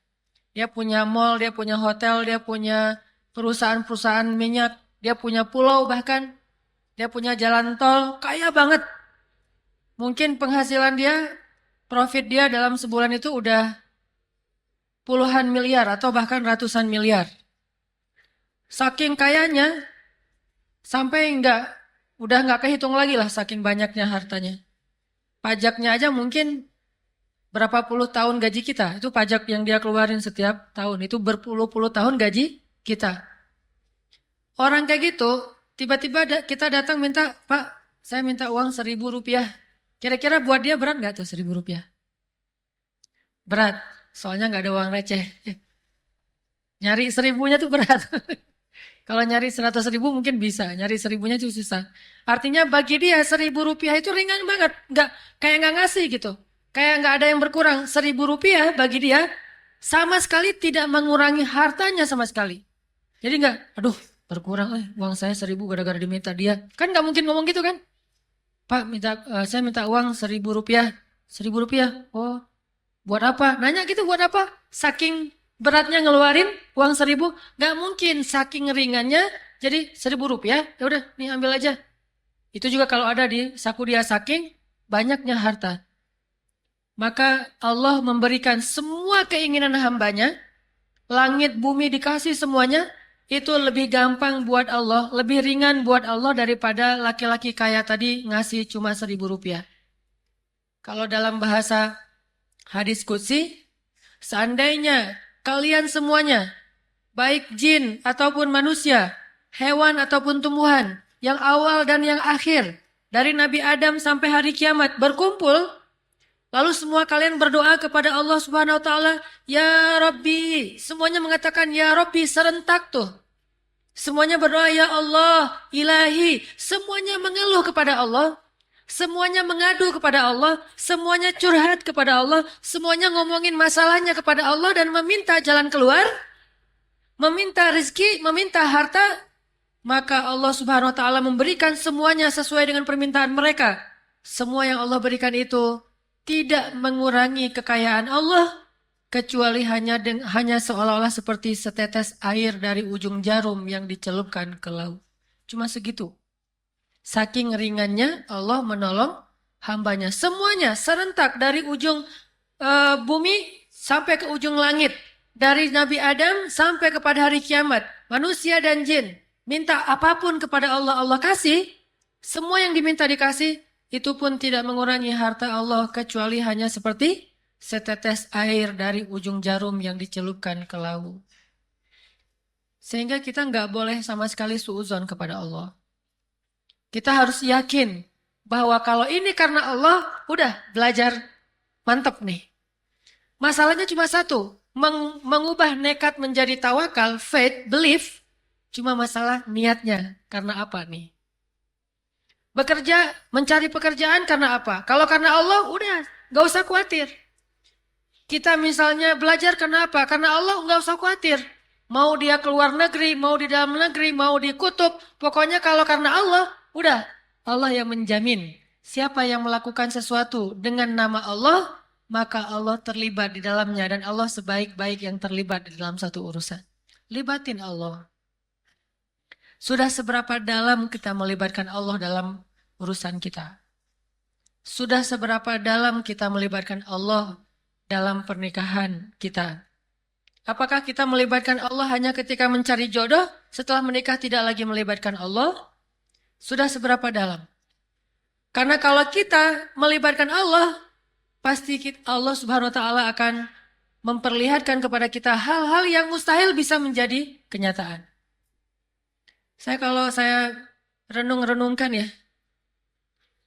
Dia punya mall, dia punya hotel, dia punya perusahaan-perusahaan minyak, dia punya pulau bahkan, dia punya jalan tol, kaya banget. Mungkin penghasilan dia, profit dia dalam sebulan itu udah puluhan miliar atau bahkan ratusan miliar. Saking kayanya, sampai udah nggak kehitung lagi lah saking banyaknya hartanya. Pajaknya aja mungkin berapa puluh tahun gaji kita. Itu pajak yang dia keluarin setiap tahun. Itu berpuluh-puluh tahun gaji kita. Orang kayak gitu, tiba-tiba kita datang minta, Pak, saya minta uang 1.000 rupiah. Kira-kira buat dia berat nggak tuh 1.000 rupiah? Berat, soalnya nggak ada uang receh. Nyari 1.000-nya tuh berat. Kalau nyari 100.000 mungkin bisa, nyari 1.000-nya itu susah. Artinya bagi dia 1.000 rupiah itu ringan banget, kayak nggak ngasih gitu, kayak nggak ada yang berkurang. 1.000 rupiah bagi dia sama sekali tidak mengurangi hartanya sama sekali. Jadi nggak, aduh berkurang uang saya 1.000 gara-gara diminta dia. Kan nggak mungkin ngomong gitu kan? Pak, saya minta uang 1.000 rupiah, 1.000 rupiah. Oh, buat apa? Nanya gitu buat apa? Saking beratnya ngeluarin uang 1.000, nggak mungkin. Saking ringannya, jadi 1.000 rupiah, ya udah, nih ambil aja. Itu juga kalau ada di saku dia, saking banyaknya harta. Maka Allah memberikan semua keinginan hambanya, langit bumi dikasih semuanya, itu lebih gampang buat Allah, lebih ringan buat Allah daripada laki-laki kaya tadi ngasih cuma 1.000 rupiah. Kalau dalam bahasa hadis qudsi, seandainya kalian semuanya, baik jin ataupun manusia, hewan ataupun tumbuhan, yang awal dan yang akhir, dari Nabi Adam sampai hari kiamat berkumpul, lalu semua kalian berdoa kepada Allah Subhanahu wa taala, ya Rabbi, semuanya mengatakan ya Rabbi serentak tuh. Semuanya berdoa ya Allah, Ilahi, semuanya mengeluh kepada Allah. Semuanya mengadu kepada Allah, semuanya curhat kepada Allah, semuanya ngomongin masalahnya kepada Allah dan meminta jalan keluar, meminta rezeki, meminta harta, maka Allah Subhanahu wa taala memberikan semuanya sesuai dengan permintaan mereka. Semua yang Allah berikan itu tidak mengurangi kekayaan Allah, kecuali hanya seolah-olah seperti setetes air dari ujung jarum yang dicelupkan ke laut. Cuma segitu. Saking ringannya Allah menolong hambanya. Semuanya serentak dari ujung bumi sampai ke ujung langit. Dari Nabi Adam sampai kepada hari kiamat. Manusia dan jin. Minta apapun kepada Allah, Allah kasih. Semua yang diminta dikasih. Itu pun tidak mengurangi harta Allah. Kecuali hanya seperti setetes air dari ujung jarum yang dicelupkan ke laut. Sehingga kita nggak boleh sama sekali suudzon kepada Allah. Kita harus yakin bahwa kalau ini karena Allah, udah belajar mantep nih. Masalahnya cuma satu, mengubah nekat menjadi tawakal, faith, belief, cuma masalah niatnya. Karena apa nih? Bekerja, mencari pekerjaan karena apa? Kalau karena Allah, udah, gak usah khawatir. Kita misalnya belajar karena apa? Karena Allah, gak usah khawatir. Mau dia keluar negeri, mau di dalam negeri, mau di kutub. Pokoknya kalau karena Allah, udah. Allah yang menjamin. Siapa yang melakukan sesuatu dengan nama Allah, maka Allah terlibat di dalamnya. Dan Allah sebaik-baik yang terlibat di dalam satu urusan. Libatin Allah. Sudah seberapa dalam kita melibatkan Allah dalam urusan kita? Sudah seberapa dalam kita melibatkan Allah dalam pernikahan kita? Apakah kita melibatkan Allah hanya ketika mencari jodoh, setelah menikah tidak lagi melibatkan Allah? Sudah seberapa dalam? Karena kalau kita melibatkan Allah, pasti Allah Subhanahu wa Ta'ala akan memperlihatkan kepada kita hal-hal yang mustahil bisa menjadi kenyataan. Kalau saya renung-renungkan ya,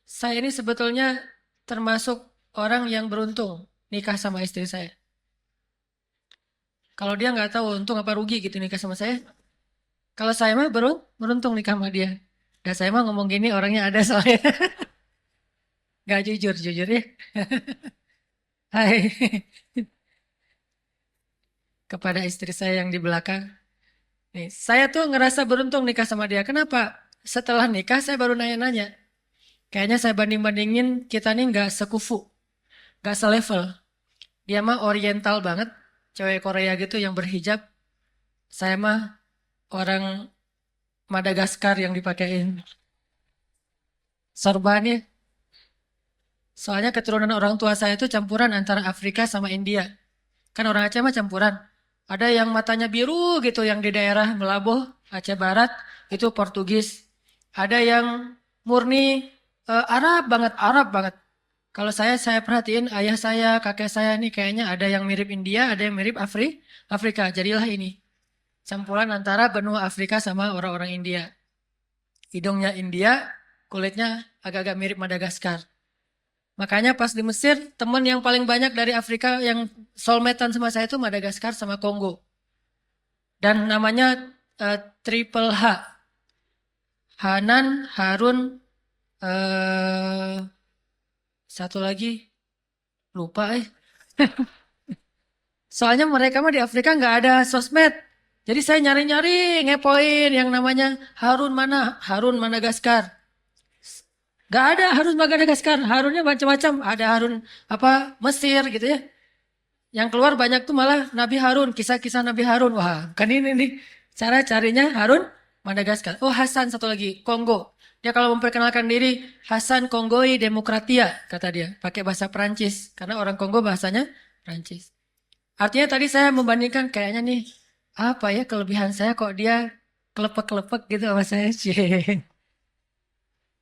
saya ini sebetulnya termasuk orang yang beruntung nikah sama istri saya. Kalau dia nggak tahu untung apa rugi gitu nikah sama saya. Kalau saya mah beruntung nikah sama dia. Dan saya mah ngomong gini orangnya ada soalnya. Gak jujur ya. Hai. Kepada istri saya yang di belakang. Nih, saya tuh ngerasa beruntung nikah sama dia. Kenapa? Setelah nikah saya baru nanya-nanya. Kayaknya saya banding-bandingin kita nih nggak sekufu. Nggak selevel. Dia mah oriental banget. Cewek Korea gitu yang berhijab. Saya mah orang Madagaskar yang dipakein sorbannya. Soalnya keturunan orang tua saya itu campuran antara Afrika sama India. Kan orang Aceh mah campuran. Ada yang matanya biru gitu yang di daerah Melaboh, Aceh Barat, itu Portugis. Ada yang murni Arab banget. Kalau saya perhatiin ayah saya, kakek saya nih kayaknya ada yang mirip India, ada yang mirip Afrika. Jadilah ini campuran antara benua Afrika sama orang-orang India. Hidungnya India, kulitnya agak-agak mirip Madagaskar. Makanya pas di Mesir, teman yang paling banyak dari Afrika yang soulmate-an sama saya itu Madagaskar sama Kongo. Dan namanya Triple H. Hanan, Harun, satu lagi, lupa Soalnya mereka mah di Afrika nggak ada sosmed. Jadi saya nyari-nyari, ngepoin yang namanya Harun mana? Harun Madagaskar. Gak ada Harun Madagaskar, Harunnya macam-macam. Ada Harun Mesir gitu ya. Yang keluar banyak tuh malah Nabi Harun, kisah-kisah Nabi Harun. Wah, kan ini nih cara carinya Harun Madagaskar. Oh, Hasan satu lagi, Kongo. Dia kalau memperkenalkan diri, Hasan Kongoi Demokratia, kata dia. Pakai bahasa Perancis, karena orang Kongo bahasanya Perancis. Artinya tadi saya membandingkan kayaknya nih, apa ya kelebihan saya kok dia kelepek-kelepek gitu sama saya.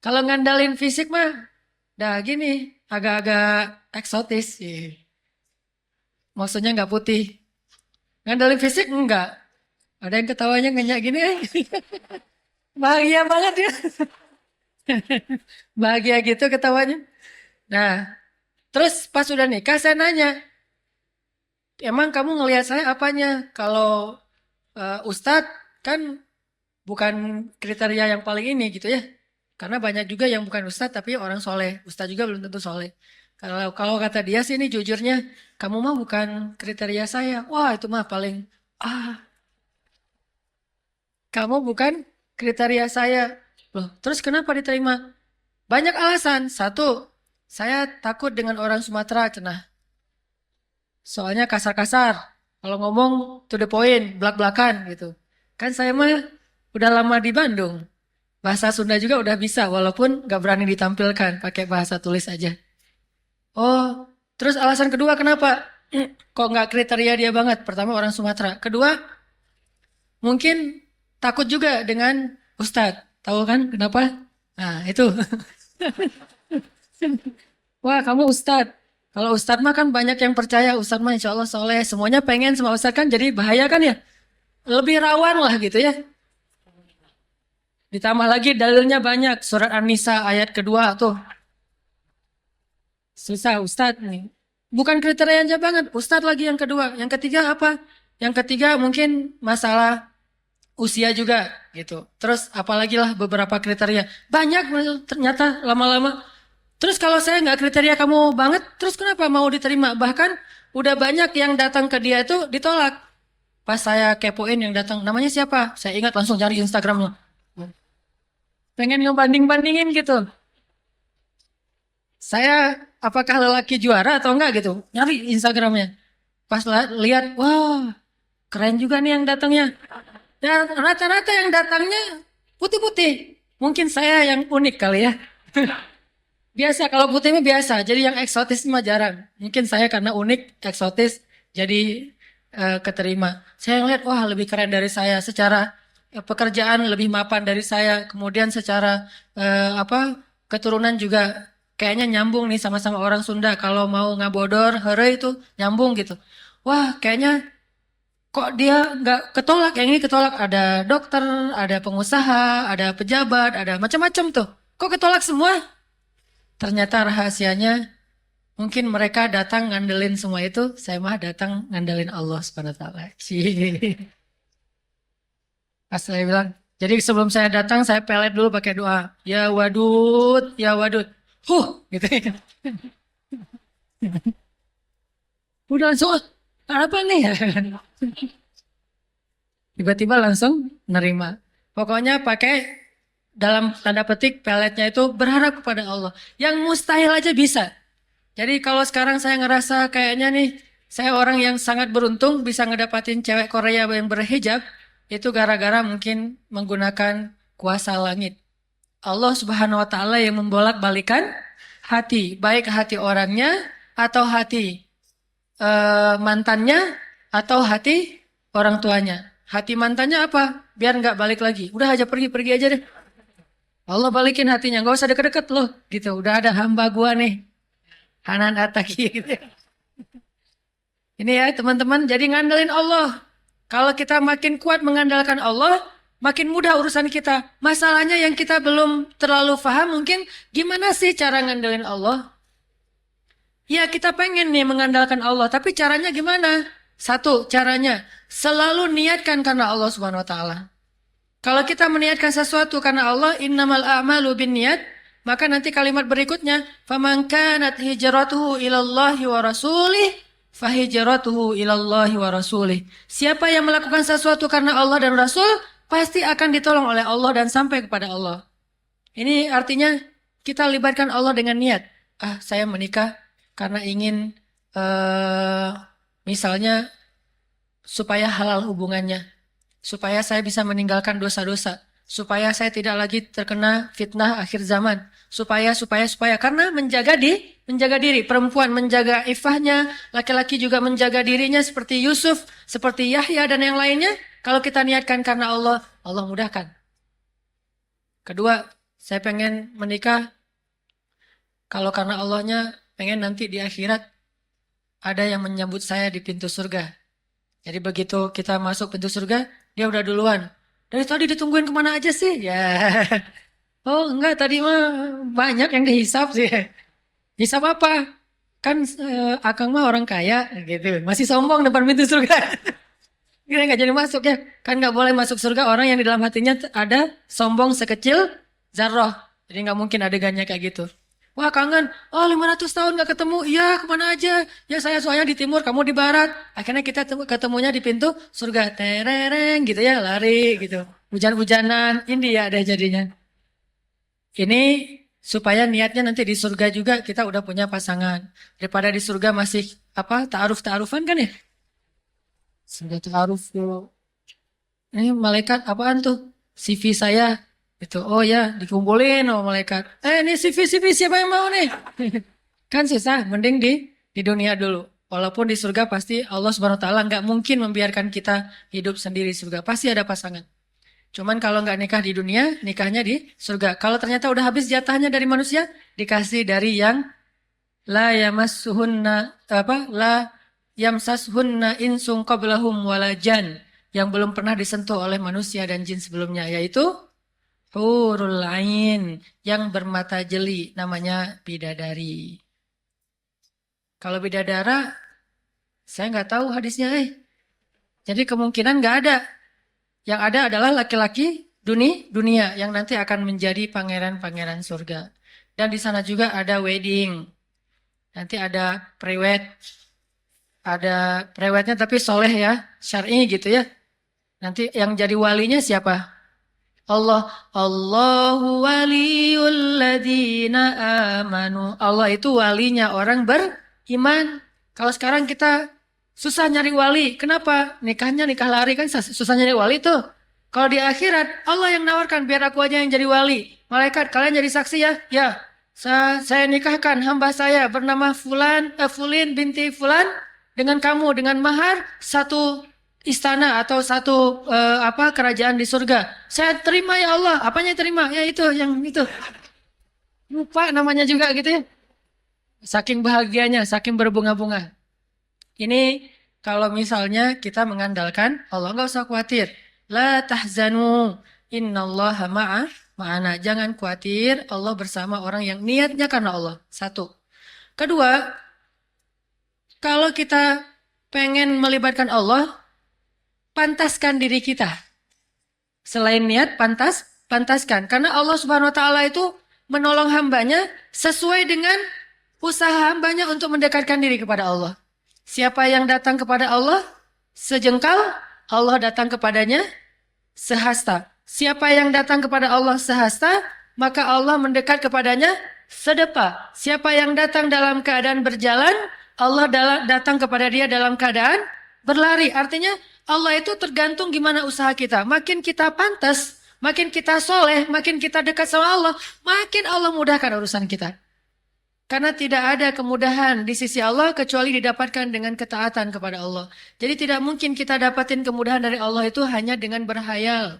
Kalau ngandalin fisik mah, dah gini, agak-agak eksotis. Maksudnya nggak putih. Ngandalin fisik enggak. Ada yang ketawanya ngenyak gini. Bahagia banget ya. Bahagia gitu ketawanya. Nah, terus pas udah nikah saya nanya, emang kamu ngelihat saya apanya? Kalau Ustadz kan bukan kriteria yang paling ini gitu ya. Karena banyak juga yang bukan Ustadz tapi orang soleh. Ustadz juga belum tentu soleh. Kalau kata dia sih ini jujurnya, kamu mah bukan kriteria saya. Wah itu mah paling, kamu bukan kriteria saya. Loh, terus kenapa diterima? Banyak alasan. Satu, saya takut dengan orang Sumatera, cenah. Soalnya kasar-kasar. Kalau ngomong to the point, belak-belakan gitu. Kan saya mah udah lama di Bandung. Bahasa Sunda juga udah bisa, walaupun gak berani ditampilkan, pakai bahasa tulis aja. Oh, terus alasan kedua kenapa? Kok gak kriteria dia banget? Pertama orang Sumatera. Kedua, mungkin takut juga dengan Ustadz. Tahu kan kenapa? Nah, itu. Wah, kamu Ustadz. Kalau Ustadz mah kan banyak yang percaya. Ustadz mah insya Allah soleh. Semuanya pengen sama Ustadz kan jadi bahaya kan ya? Lebih rawan lah gitu ya. Ditambah lagi dalilnya banyak. Surat An-Nisa ayat kedua tuh. Susah Ustadz nih. Bukan kriterianya banget. Ustadz lagi yang kedua. Yang ketiga apa? Yang ketiga mungkin masalah usia juga gitu. Terus apalagi lah beberapa kriteria. Banyak ternyata lama-lama. Terus kalau saya nggak kriteria kamu banget, terus kenapa mau diterima? Bahkan udah banyak yang datang ke dia itu ditolak. Pas saya kepoin yang datang, namanya siapa? Saya ingat langsung cari Instagramnya. Pengen ngebanding-bandingin gitu. Saya apakah lelaki juara atau enggak gitu. Nyari Instagramnya. Pas lihat, wah keren juga nih yang datangnya. Dan rata-rata yang datangnya putih-putih. Mungkin saya yang unik kali ya. Biasa, kalau putih mah biasa. Jadi yang eksotis mah jarang. Mungkin saya karena unik, eksotis, jadi keterima. Saya ngeliat, wah lebih keren dari saya. Secara pekerjaan lebih mapan dari saya. Kemudian secara keturunan juga kayaknya nyambung nih sama-sama orang Sunda. Kalau mau ngabodor, here itu nyambung gitu. Wah, kayaknya kok dia nggak ketolak. Yang ini ketolak. Ada dokter, ada pengusaha, ada pejabat, ada macam-macam tuh. Kok ketolak semua? Ternyata rahasianya mungkin mereka datang ngandelin semua itu, saya mah datang ngandelin Allah Subhanahu wa taala. Pas saya bilang, jadi sebelum saya datang saya pelet dulu pakai doa, ya wadud, ya wadud. Gitu ya. Udah langsung, apa nih? Tiba-tiba langsung nerima. Pokoknya pakai dalam tanda petik peletnya itu berharap kepada Allah. Yang mustahil aja bisa. Jadi kalau sekarang saya ngerasa kayaknya nih, saya orang yang sangat beruntung bisa ngedapatin cewek Korea yang berhijab, itu gara-gara mungkin menggunakan kuasa langit. Allah Subhanahu wa taala yang membolak-balikan hati, baik hati orangnya atau hati mantannya atau hati orang tuanya. Hati mantannya apa? Biar nggak balik lagi. Udah aja pergi-pergi aja deh. Allah balikin hatinya, nggak usah deket-deket loh, gitu. Udah ada hamba gua nih, Hanan Ataki. Gitu. Ini ya teman-teman, jadi ngandelin Allah. Kalau kita makin kuat mengandalkan Allah, makin mudah urusan kita. Masalahnya yang kita belum terlalu paham mungkin gimana sih cara ngandelin Allah? Ya kita pengen nih mengandalkan Allah, tapi caranya gimana? Satu, caranya selalu niatkan karena Allah Subhanahu Wa Taala. Kalau kita meniatkan sesuatu karena Allah, innamal a'malu binniyat, maka nanti kalimat berikutnya, faman kanat hijratuhu ilallahi wa rasulih, fahijratuhu ilallahi wa rasulih. Siapa yang melakukan sesuatu karena Allah dan Rasul, pasti akan ditolong oleh Allah dan sampai kepada Allah. Ini artinya kita libatkan Allah dengan niat. Saya menikah karena ingin misalnya supaya halal hubungannya. Supaya saya bisa meninggalkan dosa-dosa, supaya saya tidak lagi terkena fitnah akhir zaman, supaya karena menjaga diri, perempuan menjaga ifahnya, laki-laki juga menjaga dirinya seperti Yusuf, seperti Yahya dan yang lainnya. Kalau kita niatkan karena Allah, Allah mudahkan. Kedua, saya pengen menikah kalau karena Allahnya pengen nanti di akhirat ada yang menyambut saya di pintu surga. Jadi begitu kita masuk pintu surga, dia udah duluan. Dari tadi ditungguin kemana aja sih? Ya, oh enggak, tadi mah banyak yang dihisap sih. Hisap apa? Kan Akang mah orang kaya gitu. Masih sombong depan pintu surga. Kira nggak jadi masuk ya. Kan nggak boleh masuk surga orang yang di dalam hatinya ada sombong sekecil zarroh. Jadi nggak mungkin adegannya kayak gitu. Wah kangen, 500 tahun gak ketemu, iya kemana aja? Ya saya soalnya di timur, kamu di barat. Akhirnya kita ketemunya di pintu surga, terereng gitu ya, lari gitu. Hujan-hujanan, ini ya ada jadinya. Ini supaya niatnya nanti di surga juga kita udah punya pasangan. Daripada di surga masih ta'aruf-ta'arufan kan ya? Sudah ta'aruf dulu. Ini malaikat apaan tuh? CV saya. Itu, oh ya, dikumpulin sama malaikat. Ini CV siapa yang mau nih? Kan susah, mending di dunia dulu. Walaupun di surga pasti Allah Subhanahu wa taala nggak mungkin membiarkan kita hidup sendiri di surga. Pasti ada pasangan. Cuman kalau nggak nikah di dunia, nikahnya di surga. Kalau ternyata udah habis jatahnya dari manusia, dikasih dari yang la yamsashunna insung qablahum walajan, yang belum pernah disentuh oleh manusia dan jin sebelumnya, yaitu hurul ain, yang bermata jeli, namanya bidadari. Kalau bidadara, saya nggak tahu hadisnya. Jadi kemungkinan nggak ada. Yang ada adalah laki-laki dunia yang nanti akan menjadi pangeran-pangeran surga. Dan di sana juga ada wedding. Nanti ada prewed. Ada prewednya tapi soleh ya, syar'i gitu ya. Nanti yang jadi walinya siapa? Allah. Allahu waliyul ladzina amanu. Allah itu walinya orang beriman. Kalau sekarang kita susah nyari wali. Kenapa? Nikahnya nikah lari kan susah nyari wali tuh. Kalau di akhirat Allah yang nawarkan biar aku aja yang jadi wali. Malaikat kalian jadi saksi ya. Ya. Saya nikahkan hamba saya bernama Fulin binti Fulan dengan kamu dengan mahar satu istana atau satu kerajaan di surga. Saya terima ya Allah. Apanya terima? Ya itu yang itu. Lupa namanya juga gitu ya. Saking bahagianya, saking berbunga-bunga. Ini kalau misalnya kita mengandalkan Allah, nggak usah khawatir. La tahzanu innallaha ma'ana. Jangan khawatir, Allah bersama orang yang niatnya karena Allah. Satu. Kedua, kalau kita pengen melibatkan Allah, pantaskan diri kita. Selain niat, pantaskan. Karena Allah Subhanahu wa Ta'ala itu menolong hambanya sesuai dengan usaha hambanya untuk mendekatkan diri kepada Allah. Siapa yang datang kepada Allah sejengkal, Allah datang kepadanya sehasta. Siapa yang datang kepada Allah sehasta, maka Allah mendekat kepadanya sedepa. Siapa yang datang dalam keadaan berjalan, Allah datang kepada dia dalam keadaan berlari. Artinya Allah itu tergantung gimana usaha kita. Makin kita pantas, makin kita soleh, makin kita dekat sama Allah, makin Allah mudahkan urusan kita. Karena tidak ada kemudahan di sisi Allah kecuali didapatkan dengan ketaatan kepada Allah. Jadi tidak mungkin kita dapatin kemudahan dari Allah itu hanya dengan berhayal.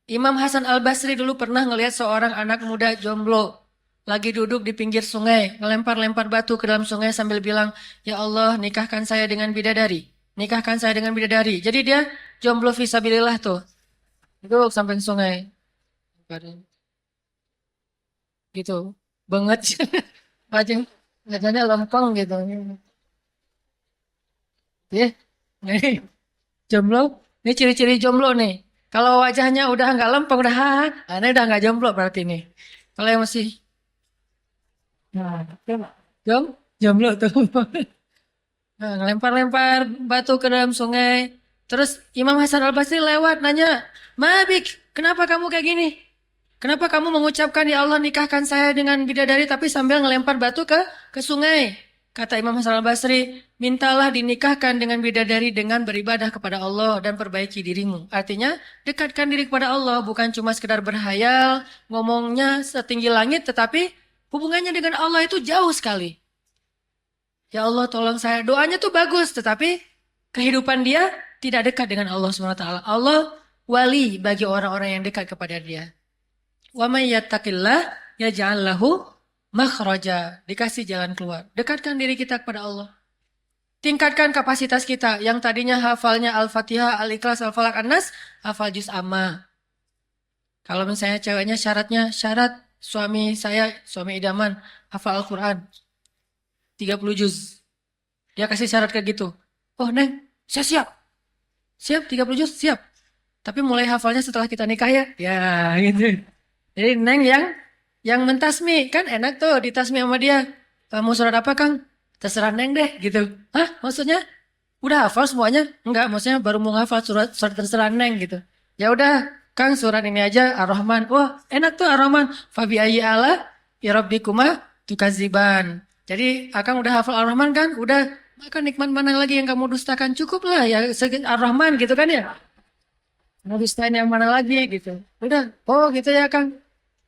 Imam Hasan Al-Basri dulu pernah ngelihat seorang anak muda jomblo. Lagi duduk di pinggir sungai, ngelempar-lempar batu ke dalam sungai sambil bilang, "Ya Allah, nikahkan saya dengan bidadari. Nikahkan saya dengan bidadari." Jadi dia jomblo fisabilillah tuh. Duduk sampai sungai. Gitu. Banget. Wajahnya lempeng gitu. Ya, nih jomblo. Ini ciri-ciri jomblo nih. Kalau wajahnya udah nggak lempeng, ini udah nggak jomblo berarti nih. Kalau yang masih, nah, jomblo tuh. Nah, ngelempar-lempar batu ke dalam sungai. Terus Imam Hasan Al-Basri lewat nanya, "Mabik, kenapa kamu kayak gini? Kenapa kamu mengucapkan ya Allah nikahkan saya dengan bidadari tapi sambil ngelempar batu ke sungai?" Kata Imam Hasan Al-Basri, "Mintalah dinikahkan dengan bidadari dengan beribadah kepada Allah dan perbaiki dirimu." Artinya, dekatkan diri kepada Allah, bukan cuma sekedar berhayal, ngomongnya setinggi langit, tetapi hubungannya dengan Allah itu jauh sekali. Ya Allah tolong saya, doanya tuh bagus, tetapi kehidupan dia tidak dekat dengan Allah SWT. Allah wali bagi orang-orang yang dekat kepada dia. Wa may yattaqillah yaj'al lahu makhraja. Dikasih jalan keluar. Dekatkan diri kita kepada Allah. Tingkatkan kapasitas kita. Yang tadinya hafalnya Al-Fatihah, Al-Ikhlas, Al-Falaq, An-Nas, hafal juz amma. Kalau misalnya ceweknya syarat suami saya, suami idaman, hafal Al-Quran 30 juz. Dia kasih syarat kayak gitu. Oh Neng, saya siap. Siap 30 juz, siap. Tapi mulai hafalnya setelah kita nikah ya. Ya gitu. Jadi Neng yang mentasmi, kan enak tuh ditasmi sama dia. Mau surat apa Kang? Terserah Neng deh gitu. Hah? Maksudnya? Udah hafal semuanya? Enggak, maksudnya baru mau hafal surat terserah Neng gitu. Ya udah, Kang surat ini aja Ar-Rahman. Wah, enak tuh Ar-Rahman. Fabi ayyi ala rabbikuma tukadziban. Jadi Akang udah hafal Ar-Rahman kan? Udah, maka nikmat mana lagi yang kamu dustakan? Cukup lah ya Ar-Rahman gitu kan ya. Mau dustain yang mana lagi gitu. Udah, oh gitu ya Kang.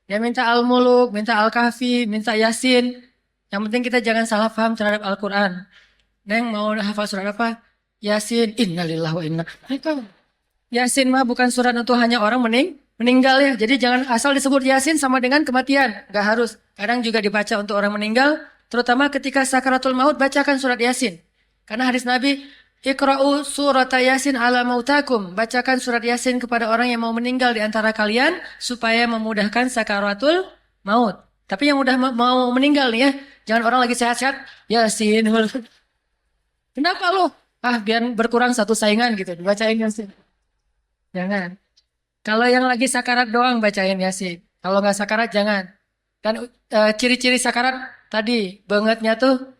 Ya minta Al-Muluk, minta Al-Kahfi, minta Yasin. Yang penting kita jangan salah paham terhadap Al-Quran. Neng mau hafal surat apa? Yasin. Innalillahi wa inna. Yasin mah bukan surat untuk hanya orang meninggal ya. Jadi jangan asal disebut Yasin sama dengan kematian. Gak harus. Kadang juga dibaca untuk orang meninggal. Terutama ketika sakaratul maut bacakan surat Yasin. Karena hadis Nabi, Iqra'u surat Yasin ala mautakum. Bacakan surat Yasin kepada orang yang mau meninggal di antara kalian supaya memudahkan sakaratul maut. Tapi yang udah mau meninggal nih ya, Jangan orang lagi sehat-sehat, Yasin. Kenapa lo? Biar berkurang satu saingan gitu, bacain Yasin. Jangan. Kalau yang lagi sakarat doang bacain Yasin. Kalau nggak sakarat jangan. Dan ciri-ciri sakarat tadi bangetnya tuh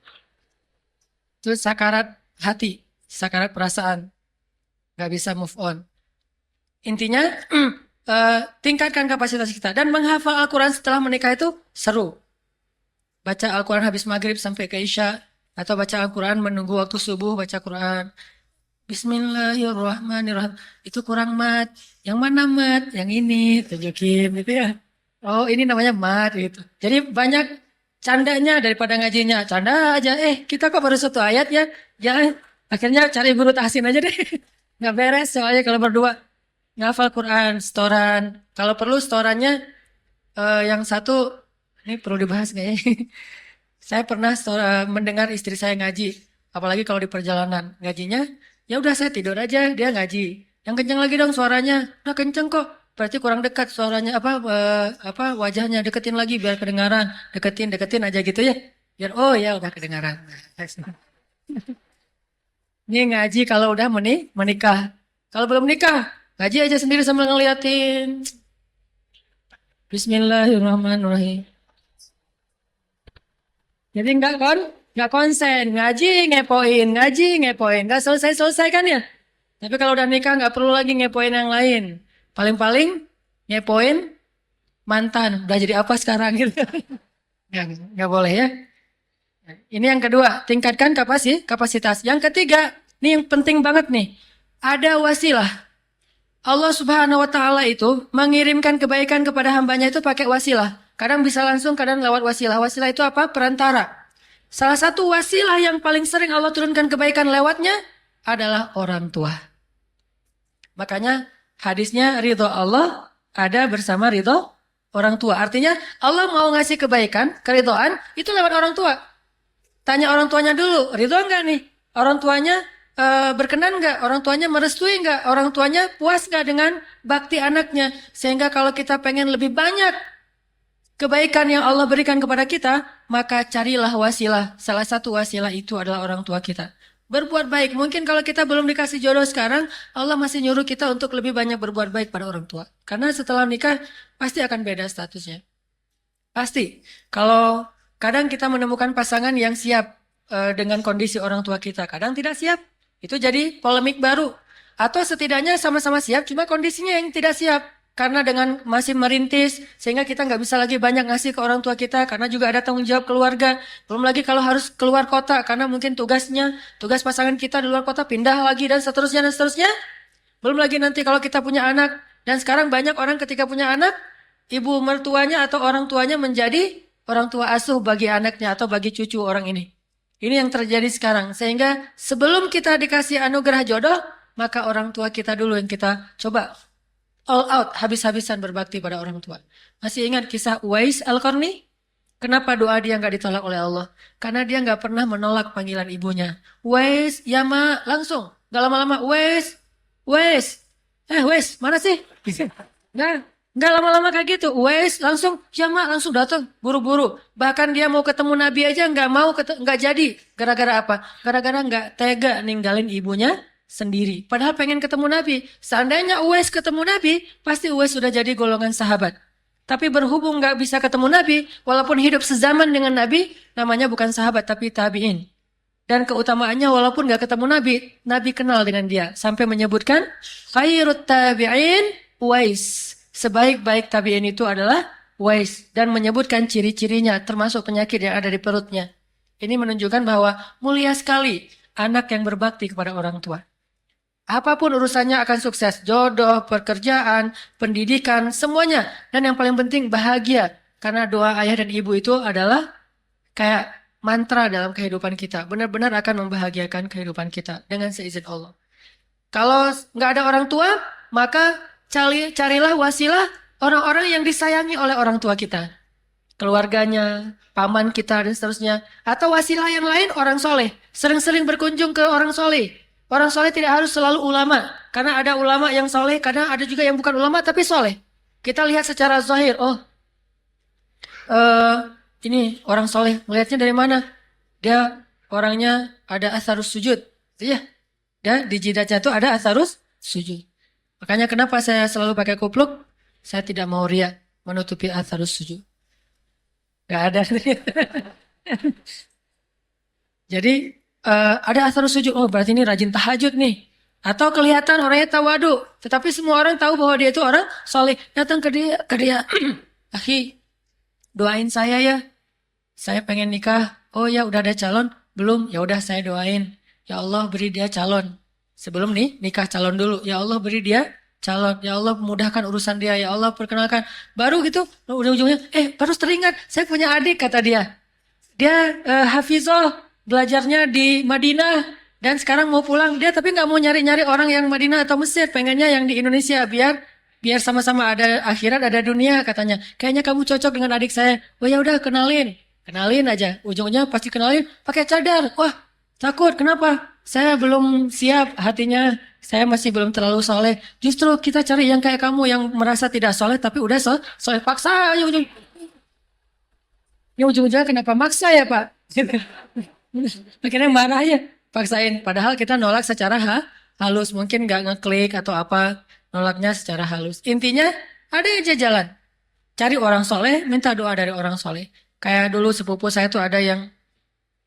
sakarat hati, sakarat perasaan, nggak bisa move on. Intinya tingkatkan kapasitas kita dan menghafal Al-Quran setelah menikah itu seru. Baca Al-Quran habis maghrib sampai ke Isya atau baca Al-Quran menunggu waktu subuh baca Quran. Bismillahirrahmanirrahim. Itu kurang mat. Yang mana mat? Yang ini tunjukin gitu ya. Oh ini namanya mat gitu. Jadi banyak candanya daripada ngajinya. Canda aja. Kita kok baru satu ayat ya? Jangan. Akhirnya cari guru tahsin aja deh. Nggak beres soalnya kalau berdua. Ngafal Quran, setoran. Kalau perlu setorannya yang satu. Ini perlu dibahas nggak ya? Saya pernah mendengar istri saya ngaji. Apalagi kalau di perjalanan. Ngajinya, ya udah saya tidur aja. Dia ngaji. Yang kenceng lagi dong suaranya. Nah kenceng kok. Berarti kurang dekat suaranya wajahnya deketin lagi biar kedengaran. Deketin aja gitu ya. Biar ya udah kedengaran. Ini ngaji kalau udah menikah. Kalau belum nikah, ngaji aja sendiri sambil ngeliatin. Bismillahirrahmanirrahim. Jadi nggak konsen, ngaji ngepoin, nggak selesai kan ya. Tapi kalau udah nikah nggak perlu lagi ngepoin yang lain. Paling-paling ngepoin mantan, udah jadi apa sekarang gitu. Nggak boleh ya. Ini yang kedua, tingkatkan kapasitas. Yang ketiga, ini yang penting banget nih. Ada wasilah. Allah Subhanahu wa Ta'ala itu mengirimkan kebaikan kepada hambanya itu pakai wasilah. Kadang bisa langsung, kadang lewat wasilah. Wasilah itu apa? Perantara. Salah satu wasilah yang paling sering Allah turunkan kebaikan lewatnya adalah orang tua. Makanya hadisnya ridho Allah ada bersama ridho orang tua. Artinya Allah mau ngasih kebaikan, keridhoan itu lewat orang tua. Tanya orang tuanya dulu, ridho enggak nih? Orang tuanya berkenan enggak? Orang tuanya merestui enggak? Orang tuanya puas enggak dengan bakti anaknya? Sehingga kalau kita pengen lebih banyak kebaikan yang Allah berikan kepada kita, maka carilah wasilah. Salah satu wasilah itu adalah orang tua kita. Berbuat baik. Mungkin kalau kita belum dikasih jodoh sekarang, Allah masih nyuruh kita untuk lebih banyak berbuat baik pada orang tua. Karena setelah nikah, pasti akan beda statusnya. Pasti. Kalau kadang kita menemukan pasangan yang siap dengan kondisi orang tua kita. Kadang tidak siap. Itu jadi polemik baru. Atau setidaknya sama-sama siap, cuma kondisinya yang tidak siap. Karena dengan masih merintis, sehingga kita nggak bisa lagi banyak ngasih ke orang tua kita, karena juga ada tanggung jawab keluarga. Belum lagi kalau harus keluar kota, karena mungkin tugas pasangan kita di luar kota, pindah lagi, dan seterusnya, dan seterusnya. Belum lagi nanti kalau kita punya anak, dan sekarang banyak orang ketika punya anak, ibu mertuanya atau orang tuanya menjadi orang tua asuh bagi anaknya atau bagi cucu orang ini. Ini yang terjadi sekarang. Sehingga sebelum kita dikasih anugerah jodoh, maka orang tua kita dulu yang kita coba all out, habis-habisan berbakti pada orang tua. Masih ingat kisah Uwais Al-Qarni? Kenapa doa dia nggak ditolak oleh Allah? Karena dia nggak pernah menolak panggilan ibunya. Uwais, ya ma, langsung. Nggak lama-lama, Uwais, mana sih? Nggak lama-lama kayak gitu. Uwais langsung, ya ma, langsung datang, buru-buru. Bahkan dia mau ketemu Nabi aja nggak jadi. Gara-gara apa? Gara-gara nggak tega ninggalin ibunya sendiri. Padahal pengen ketemu Nabi. Seandainya Uwais ketemu Nabi, pasti Uwais sudah jadi golongan sahabat. Tapi berhubung nggak bisa ketemu Nabi, walaupun hidup sezaman dengan Nabi, namanya bukan sahabat tapi tabi'in. Dan keutamaannya walaupun nggak ketemu Nabi, Nabi kenal dengan dia. Sampai menyebutkan, khairut tabi'in Uwais. Sebaik-baik tabi'in itu adalah Uwais. Dan menyebutkan ciri-cirinya, termasuk penyakit yang ada di perutnya. Ini menunjukkan bahwa mulia sekali anak yang berbakti kepada orang tua. Apapun urusannya akan sukses. Jodoh, pekerjaan, pendidikan, semuanya. Dan yang paling penting bahagia. Karena doa ayah dan ibu itu adalah kayak mantra dalam kehidupan kita. Benar-benar akan membahagiakan kehidupan kita dengan seizin Allah. Kalau nggak ada orang tua, maka carilah wasilah orang-orang yang disayangi oleh orang tua kita. Keluarganya, paman kita, dan seterusnya. Atau wasilah yang lain, orang soleh. Sering-sering berkunjung ke orang soleh. Orang soleh tidak harus selalu ulama. Karena ada ulama yang soleh, kadang ada juga yang bukan ulama tapi soleh. Kita lihat secara zahir, ini orang soleh, melihatnya dari mana? Dia orangnya ada asarus sujud. Iya. Dia di jidatnya tuh ada asarus sujud. Makanya kenapa saya selalu pakai kupluk? Saya tidak mau ria menutupi asarus sujud. Gak ada. Jadi ada asarus sujud. Oh berarti ini rajin tahajud nih. Atau kelihatan orangnya tawadu. Tetapi semua orang tahu bahwa dia itu orang soleh. Datang ke dia. Akhi, doain saya ya. Saya pengen nikah. Oh ya udah ada calon? Belum. Ya udah saya doain. Ya Allah beri dia calon. Sebelum nih nikah calon dulu. Ya Allah beri dia calon. Ya Allah mudahkan urusan dia. Ya Allah perkenalkan. Baru gitu ujung-ujungnya. Baru teringat. Saya punya adik kata dia. Dia hafizah. Belajarnya di Madinah. Dan sekarang mau pulang. Dia tapi nggak mau nyari-nyari orang yang Madinah atau Mesir. Pengennya yang di Indonesia. Biar sama-sama ada akhirat ada dunia katanya. Kayaknya kamu cocok dengan adik saya. Oh ya udah kenalin. Kenalin aja. Ujungnya pasti kenalin pakai cadar. Wah takut. Kenapa? Saya belum siap hatinya. Saya masih belum terlalu soleh. Justru kita cari yang kayak kamu yang merasa tidak soleh tapi udah soleh paksa. Ya ujung-ujungnya kenapa maksa ya Pak? Akhirnya marah ya. Paksain. Padahal kita nolak secara halus. Mungkin nggak ngeklik atau apa. Nolaknya secara halus. Intinya ada aja jalan. Cari orang soleh, minta doa dari orang soleh. Kayak dulu sepupu saya tuh ada yang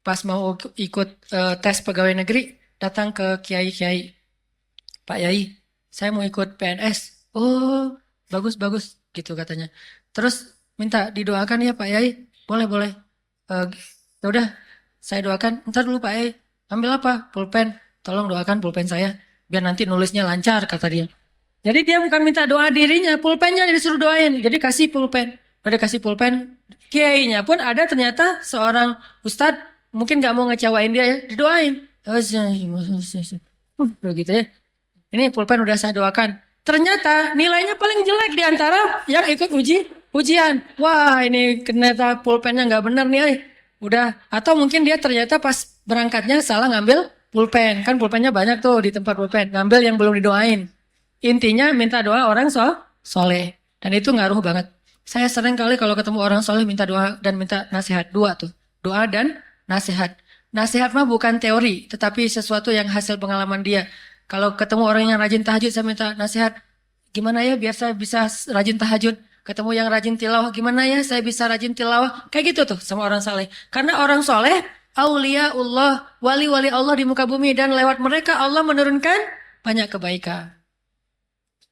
pas mau ikut tes pegawai negeri, datang ke kiai-kiai. Pak Yai, saya mau ikut PNS. Oh, bagus-bagus gitu katanya. Terus minta didoakan ya Pak Yai. Boleh. Ya udah, saya doakan. Ntar dulu Pak Yai, ambil apa? Pulpen. Tolong doakan pulpen saya. Biar nanti nulisnya lancar, kata dia. Jadi dia bukan minta doa dirinya, pulpennya disuruh doain. Jadi kasih pulpen. Udah kasih pulpen. Kiainya pun ada ternyata seorang ustadz. Mungkin gak mau ngecewain dia ya. Didoain. Begitu ya. Ini pulpen udah saya doakan. Ternyata nilainya paling jelek di antara yang ikut ujian. Wah ini ternyata pulpennya gak benar nih. Udah. Atau mungkin dia ternyata pas berangkatnya salah ngambil pulpen. Kan pulpennya banyak tuh di tempat pulpen. Ngambil yang belum didoain. Intinya minta doa orang soleh. Dan itu ngaruh banget. Saya sering kali kalau ketemu orang soleh minta doa dan minta nasihat. Dua tuh. Doa dan nasihat. Nasihat mah bukan teori. Tetapi sesuatu yang hasil pengalaman dia. Kalau ketemu orang yang rajin tahajud saya minta nasihat. Gimana ya biar saya bisa rajin tahajud. Ketemu yang rajin tilawah. Gimana ya saya bisa rajin tilawah. Kayak gitu tuh sama orang soleh. Karena orang soleh. Auliaullah. Wali-wali Allah di muka bumi. Dan lewat mereka Allah menurunkan banyak kebaikan.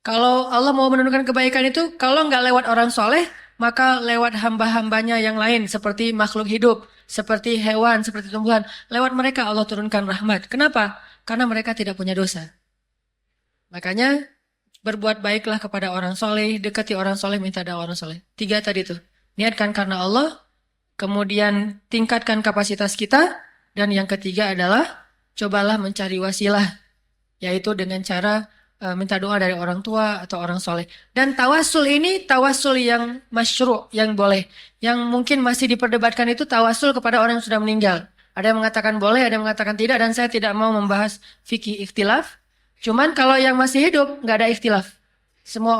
Kalau Allah mau menurunkan kebaikan itu, kalau nggak lewat orang soleh, maka lewat hamba-hambanya yang lain, seperti makhluk hidup, seperti hewan, seperti tumbuhan. Lewat mereka Allah turunkan rahmat. Kenapa? Karena mereka tidak punya dosa. Makanya, berbuat baiklah kepada orang soleh, dekati orang soleh, minta doa orang soleh. 3 tadi tuh. Niatkan karena Allah, kemudian tingkatkan kapasitas kita, dan yang ketiga adalah, cobalah mencari wasilah, yaitu dengan cara minta doa dari orang tua atau orang soleh. Dan tawasul ini tawasul yang masyru', yang boleh. Yang mungkin masih diperdebatkan itu tawasul kepada orang yang sudah meninggal. Ada yang mengatakan boleh, ada yang mengatakan tidak. Dan saya tidak mau membahas fikih ikhtilaf. Cuman kalau yang masih hidup nggak ada ikhtilaf. Semua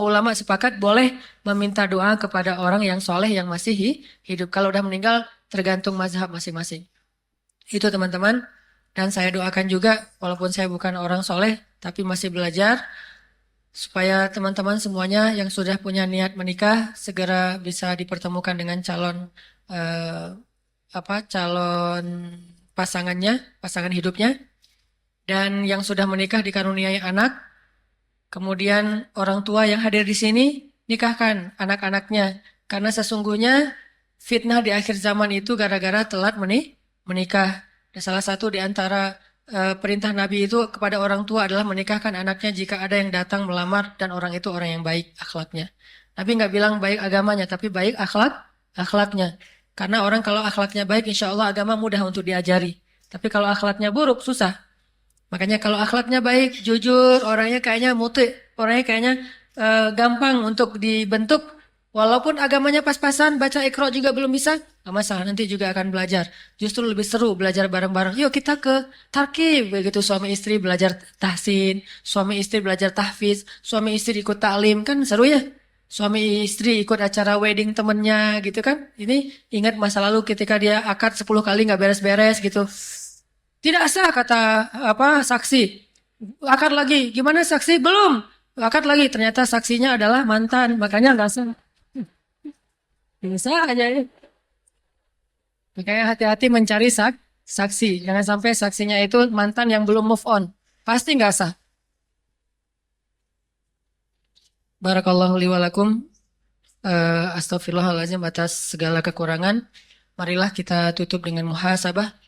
ulama sepakat boleh meminta doa kepada orang yang soleh yang masih hidup. Kalau udah meninggal tergantung mazhab masing-masing. Itu teman-teman. Dan saya doakan juga, walaupun saya bukan orang soleh, tapi masih belajar, supaya teman-teman semuanya yang sudah punya niat menikah, segera bisa dipertemukan dengan calon pasangan hidupnya. Dan yang sudah menikah dikaruniai anak, kemudian orang tua yang hadir di sini, nikahkan anak-anaknya. Karena sesungguhnya fitnah di akhir zaman itu gara-gara telat menikah. Dan salah satu di antara perintah Nabi itu kepada orang tua adalah menikahkan anaknya jika ada yang datang melamar dan orang itu orang yang baik akhlaknya. Nabi nggak bilang baik agamanya, tapi baik akhlaknya. Karena orang kalau akhlaknya baik, insya Allah agama mudah untuk diajari. Tapi kalau akhlaknya buruk, susah. Makanya kalau akhlaknya baik, jujur, orangnya kayaknya muti, orangnya kayaknya gampang untuk dibentuk. Walaupun agamanya pas-pasan, baca Iqra juga belum bisa, gak masalah, nanti juga akan belajar. Justru lebih seru belajar bareng-bareng. Yuk kita ke tarkib, begitu suami istri belajar tahsin, suami istri belajar tahfiz, suami istri ikut ta'lim, kan seru ya. suami istri ikut acara wedding temennya gitu kan. Ini ingat masa lalu ketika dia akad 10 kali nggak beres-beres gitu. Tidak sah kata saksi. Akad lagi. Gimana saksi? Belum. Akad lagi. Ternyata saksinya adalah mantan. Makanya nggak sah. Bisa aja ya. Makanya hati-hati mencari saksi. Jangan sampai saksinya itu mantan yang belum move on. Pasti nggak sah. Barakallahu li walakum. Astagfirullahaladzim atas segala kekurangan. Marilah kita tutup dengan muhasabah.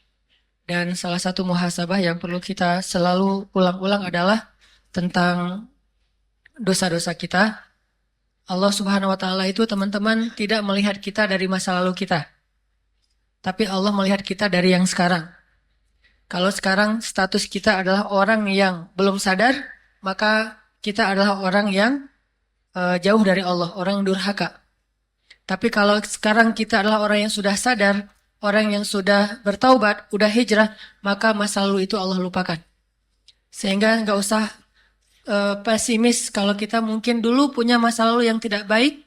Dan salah satu muhasabah yang perlu kita selalu ulang-ulang adalah tentang dosa-dosa kita. Allah Subhanahu wa Ta'ala itu, teman-teman, tidak melihat kita dari masa lalu kita, tapi Allah melihat kita dari yang sekarang. Kalau sekarang status kita adalah orang yang belum sadar, maka kita adalah orang yang jauh dari Allah, orang yang durhaka. Tapi kalau sekarang kita adalah orang yang sudah sadar, orang yang sudah bertaubat, udah hijrah, maka masa lalu itu Allah lupakan. Sehingga nggak usah pesimis kalau kita mungkin dulu punya masa lalu yang tidak baik,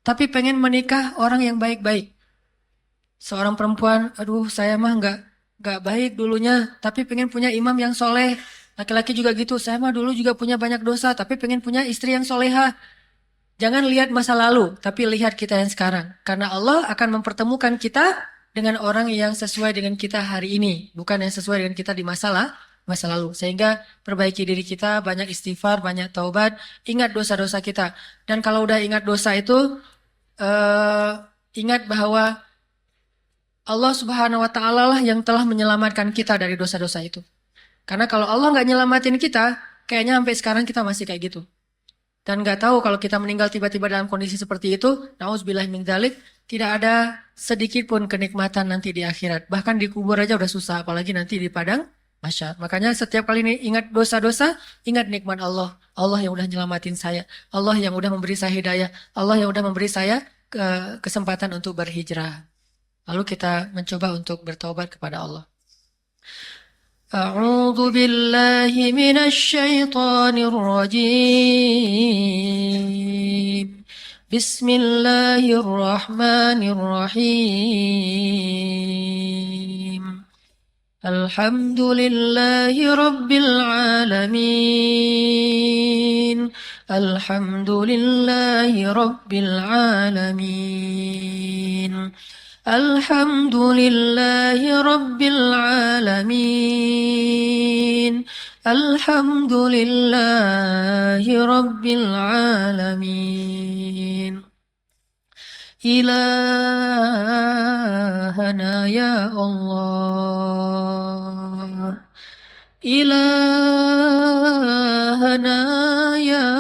tapi pengen menikah orang yang baik-baik. Seorang perempuan, aduh saya mah nggak baik dulunya, tapi pengen punya imam yang soleh. Laki-laki juga gitu, saya mah dulu juga punya banyak dosa, tapi pengen punya istri yang soleha. Jangan lihat masa lalu, tapi lihat kita yang sekarang. Karena Allah akan mempertemukan kita dengan orang yang sesuai dengan kita hari ini, bukan yang sesuai dengan kita di masa lalu. Sehingga perbaiki diri kita, banyak istighfar, banyak taubat, ingat dosa-dosa kita. Dan kalau udah ingat dosa itu, ingat bahwa Allah Subhanahu wa Ta'ala lah yang telah menyelamatkan kita dari dosa-dosa itu. Karena kalau Allah nggak nyelamatin kita, kayaknya sampai sekarang kita masih kayak gitu. Dan nggak tahu kalau kita meninggal tiba-tiba dalam kondisi seperti itu, na'udzubillahi min dzalik, tidak ada sedikit pun kenikmatan nanti di akhirat. Bahkan di kubur aja udah susah, apalagi nanti di padang mahsyar. Makanya setiap kali ini ingat dosa-dosa, ingat nikmat Allah. Allah yang udah nyelamatin saya. Allah yang udah memberi saya hidayah. Allah yang udah memberi saya kesempatan untuk berhijrah. Lalu kita mencoba untuk bertaubat kepada Allah. A'udzu billahi minasy syaithanir rajim. Bismillahirrahmanirrahim. Alhamdulillahi rabbil alamin. Alhamdulillahi rabbil alamin. Alhamdulillahi rabbil alamin. Alhamdulillahi rabbil alamin. Ilahana ya Allah. Ilahana ya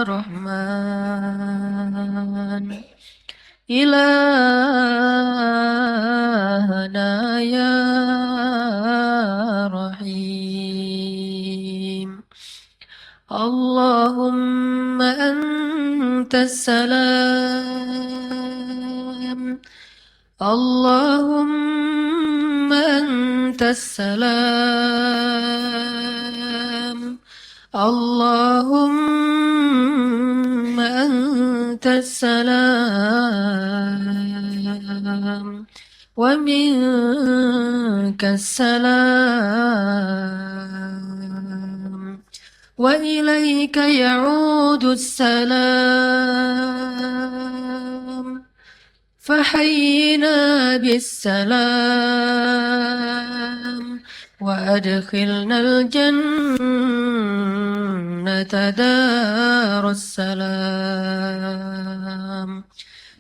Rahman. Ilahana ya Rahim. Allahumma antas salam. Allahumma antas salam. Allahumma antas salam. Wa minkas salam. Wa ilaika ya'udu salam. فحينا بالسلام وأدخلنا الجنة دار السلام.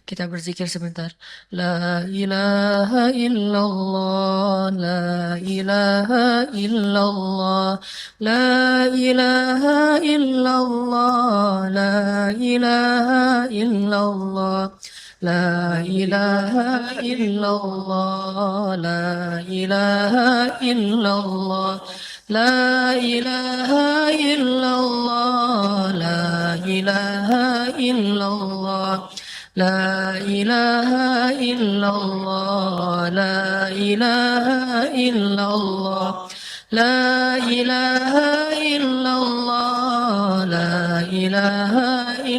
Kita berzikir sebentar. La ilaha illallah, la ilaha illallah, la ilaha illallah, la ilaha illallah. La ilaha illallah, la ilaha illallah, la ilaha illallah, la ilaha illallah, la ilaha illallah, la ilaha illallah, la ilaha illallah, la ilaha illallah.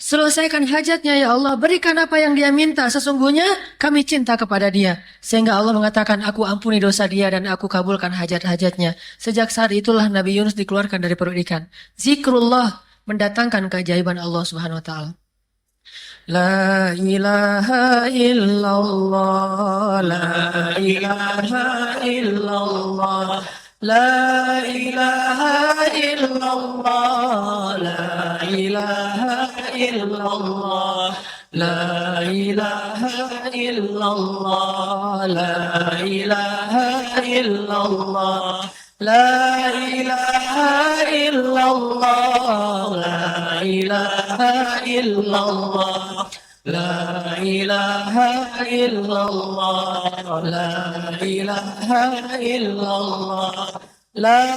Selesaikan hajatnya ya Allah, berikan apa yang dia minta. Sesungguhnya kami cinta kepada dia. Sehingga Allah mengatakan, aku ampuni dosa dia dan aku kabulkan hajat-hajatnya. Sejak saat itulah Nabi Yunus dikeluarkan dari perut ikan. Zikrullah mendatangkan keajaiban Allah Subhanahu wa taala. La ilaha illallah, la ilaha illallah, la ilaha illallah, la ilaha illallah, la ilaha illallah, la ilaha illallah. La ilaha illallah, la ilaha illallah, la ilaha illallah, la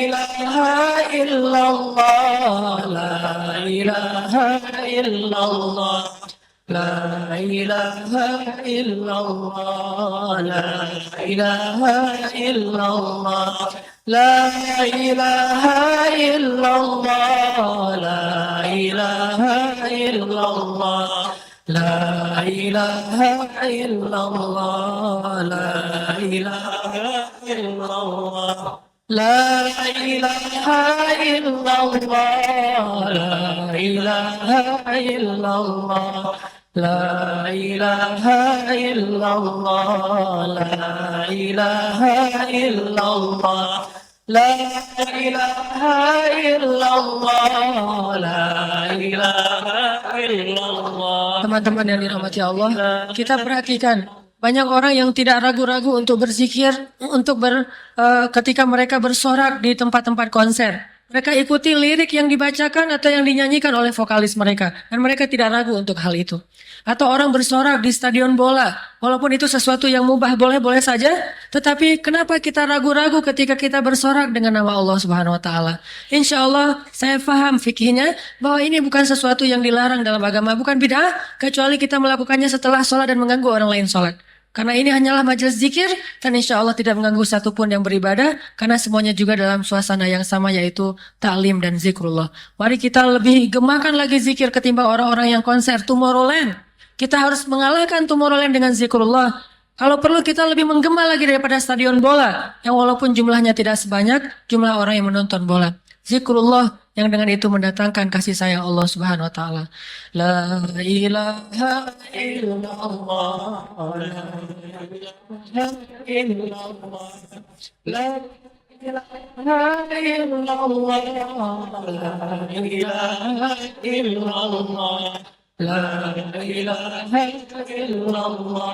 ilaha illallah, la ilaha illallah, la ilaha illallah. La ilaha illallah, la ilaha illallah, la ilaha illallah, la ilaha illallah, la ilaha illallah, la ilaha illallah. La ilaha illallah, la ilaha illallah, la ilaha illallah, la ilaha illallah, la ilaha illallah, la ilaha illallah. Teman-teman yang dirahmati Allah, kita perhatikan banyak orang yang tidak ragu-ragu untuk berzikir, ketika mereka bersorak di tempat-tempat konser. Mereka ikuti lirik yang dibacakan atau yang dinyanyikan oleh vokalis mereka. Dan mereka tidak ragu untuk hal itu. Atau orang bersorak di stadion bola. Walaupun itu sesuatu yang mubah, boleh-boleh saja. Tetapi kenapa kita ragu-ragu ketika kita bersorak dengan nama Allah Subhanahu wa taala? Insya Allah saya paham fikihnya bahwa ini bukan sesuatu yang dilarang dalam agama, bukan bid'ah, kecuali kita melakukannya setelah sholat dan mengganggu orang lain sholat. Karena ini hanyalah majelis zikir dan insya Allah tidak mengganggu satupun yang beribadah karena semuanya juga dalam suasana yang sama yaitu ta'lim dan zikrullah. Mari kita lebih gemakan lagi zikir ketimbang orang-orang yang konser Tomorrowland. Kita harus mengalahkan Tomorrowland dengan zikrullah. Kalau perlu kita lebih menggema lagi daripada stadion bola yang walaupun jumlahnya tidak sebanyak jumlah orang yang menonton bola. Zikrullah yang dengan itu mendatangkan kasih sayang Allah Subhanahu wa taala. La ilaha illallah, la ilaha illallah, la ilaha illallah, la ilaha illallah, la ilaha illallah, la ilaha illallah. La ilaha illallah, la ilaha illallah,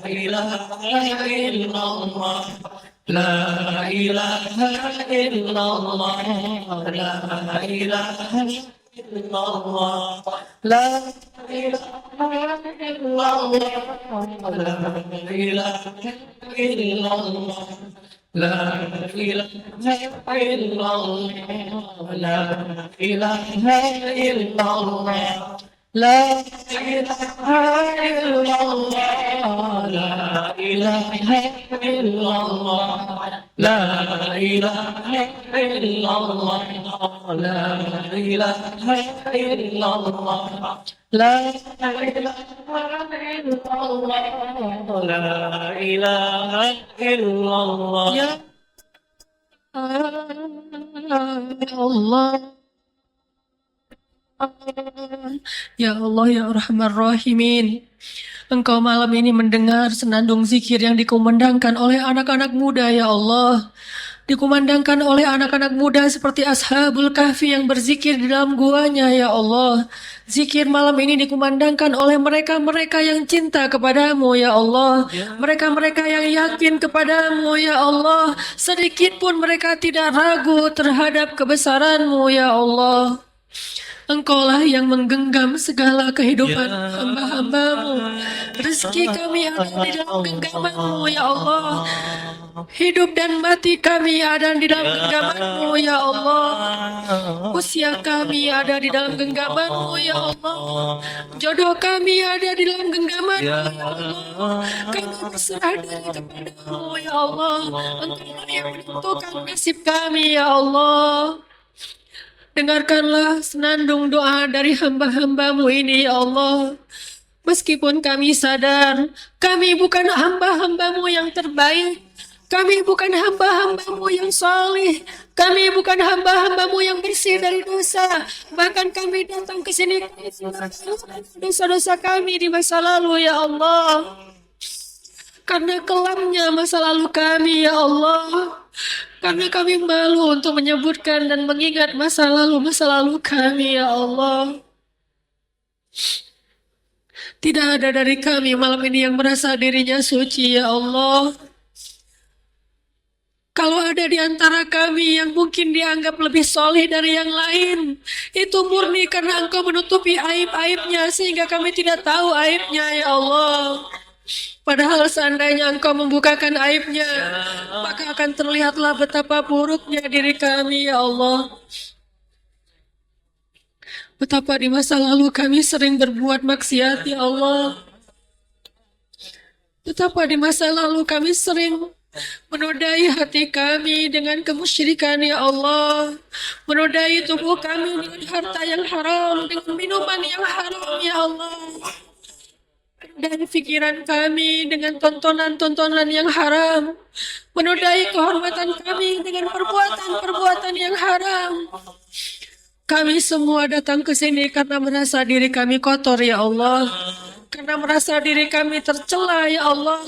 la ilaha illallah, la ilaha illallah, la ilaha illallah, la ilaha illallah. La ilaha illallah, la ilaha illallah, la ilaha illallah, la ilaha illallah, la ilaha illallah, la ilaha illallah. La ilaha illallah, la ilaha illallah. Ya Allah, ya Allah, ya Rahman Rahimin. Engkau malam ini mendengar senandung zikir yang dikumandangkan oleh anak-anak muda, ya Allah. Dikumandangkan oleh anak-anak muda seperti Ashabul Kahfi yang berzikir di dalam guanya, ya Allah. Zikir malam ini dikumandangkan oleh mereka-mereka yang cinta kepadamu, ya Allah. Mereka-mereka yang yakin kepadamu, ya Allah. Sedikit pun mereka tidak ragu terhadap kebesaranmu, ya Allah. Engkaulah yang menggenggam segala kehidupan hamba-hambamu. Rezeki kami ada di dalam genggaman-Mu ya Allah. Hidup dan mati kami ada di dalam genggaman-Mu ya Allah. Usia kami ada di dalam genggaman-Mu ya Allah. Jodoh kami ada di dalam genggaman-Mu ya Allah. Kami berserah diri kepada-Mu ya Allah. Engkau yang menentukan nasib kami ya Allah. Dengarkanlah senandung doa dari hamba-hamba-Mu ini ya Allah. Meskipun kami sadar kami bukan hamba-hamba-Mu yang terbaik, kami bukan hamba-hamba-Mu yang salih, kami bukan hamba-hamba-Mu yang bersih dari dosa. Bahkan kami datang ke sini dosa-dosa kami di masa lalu ya Allah. Karena kelamnya masa lalu kami ya Allah. Karena kami malu untuk menyebutkan dan mengingat masa lalu kami ya Allah. Tidak ada dari kami malam ini yang merasa dirinya suci ya Allah. Kalau ada di antara kami yang mungkin dianggap lebih soleh dari yang lain, itu murni karena Engkau menutupi aib-aibnya sehingga kami tidak tahu aibnya ya Allah. Padahal seandainya Engkau membukakan aibnya, maka akan terlihatlah betapa buruknya diri kami ya Allah. Betapa di masa lalu kami sering berbuat maksiat ya Allah. Betapa di masa lalu kami sering menodai hati kami dengan kemusyrikan ya Allah. Menodai tubuh kami dengan harta yang haram, dengan minuman yang haram ya Allah. Dan pikiran kami dengan tontonan-tontonan yang haram. Menodai kehormatan kami dengan perbuatan-perbuatan yang haram. Kami semua datang ke sini karena merasa diri kami kotor ya Allah. Karena merasa diri kami tercela ya Allah.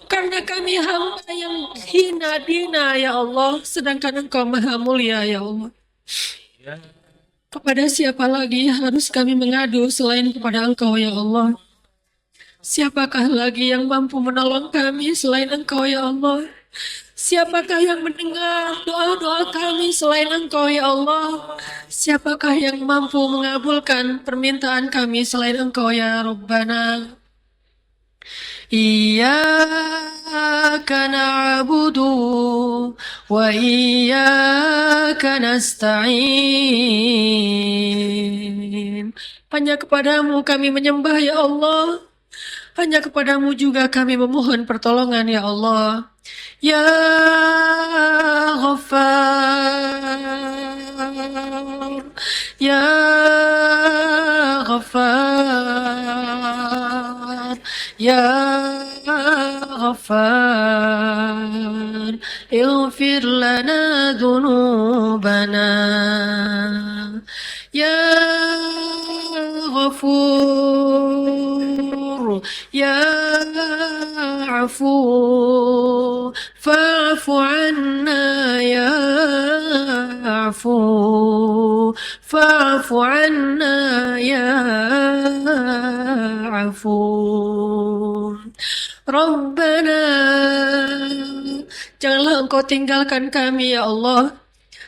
Karena kami hamba yang hina dina ya Allah. Sedangkan Engkau maha mulia ya Allah. Kepada siapa lagi harus kami mengadu selain kepada Engkau ya Allah? Siapakah lagi yang mampu menolong kami selain Engkau ya Allah? Siapakah yang mendengar doa-doa kami selain Engkau ya Allah? Siapakah yang mampu mengabulkan permintaan kami selain Engkau ya Rabbana? Iyyaka na'budu wa iyyaka nasta'in. Hanya kepadamu kami menyembah ya Allah. Hanya kepadamu juga kami memohon pertolongan ya Allah. Ya Ghaffar, Ya Ghaffar, Ya Ghaffar, ighfir lana dhunubana. Ya Ghafur, Ya Afu, fa'fu anna ya Afu, fa'fu anna ya Afu. Rabbana, janganlah Engkau tinggalkan kami ya Allah.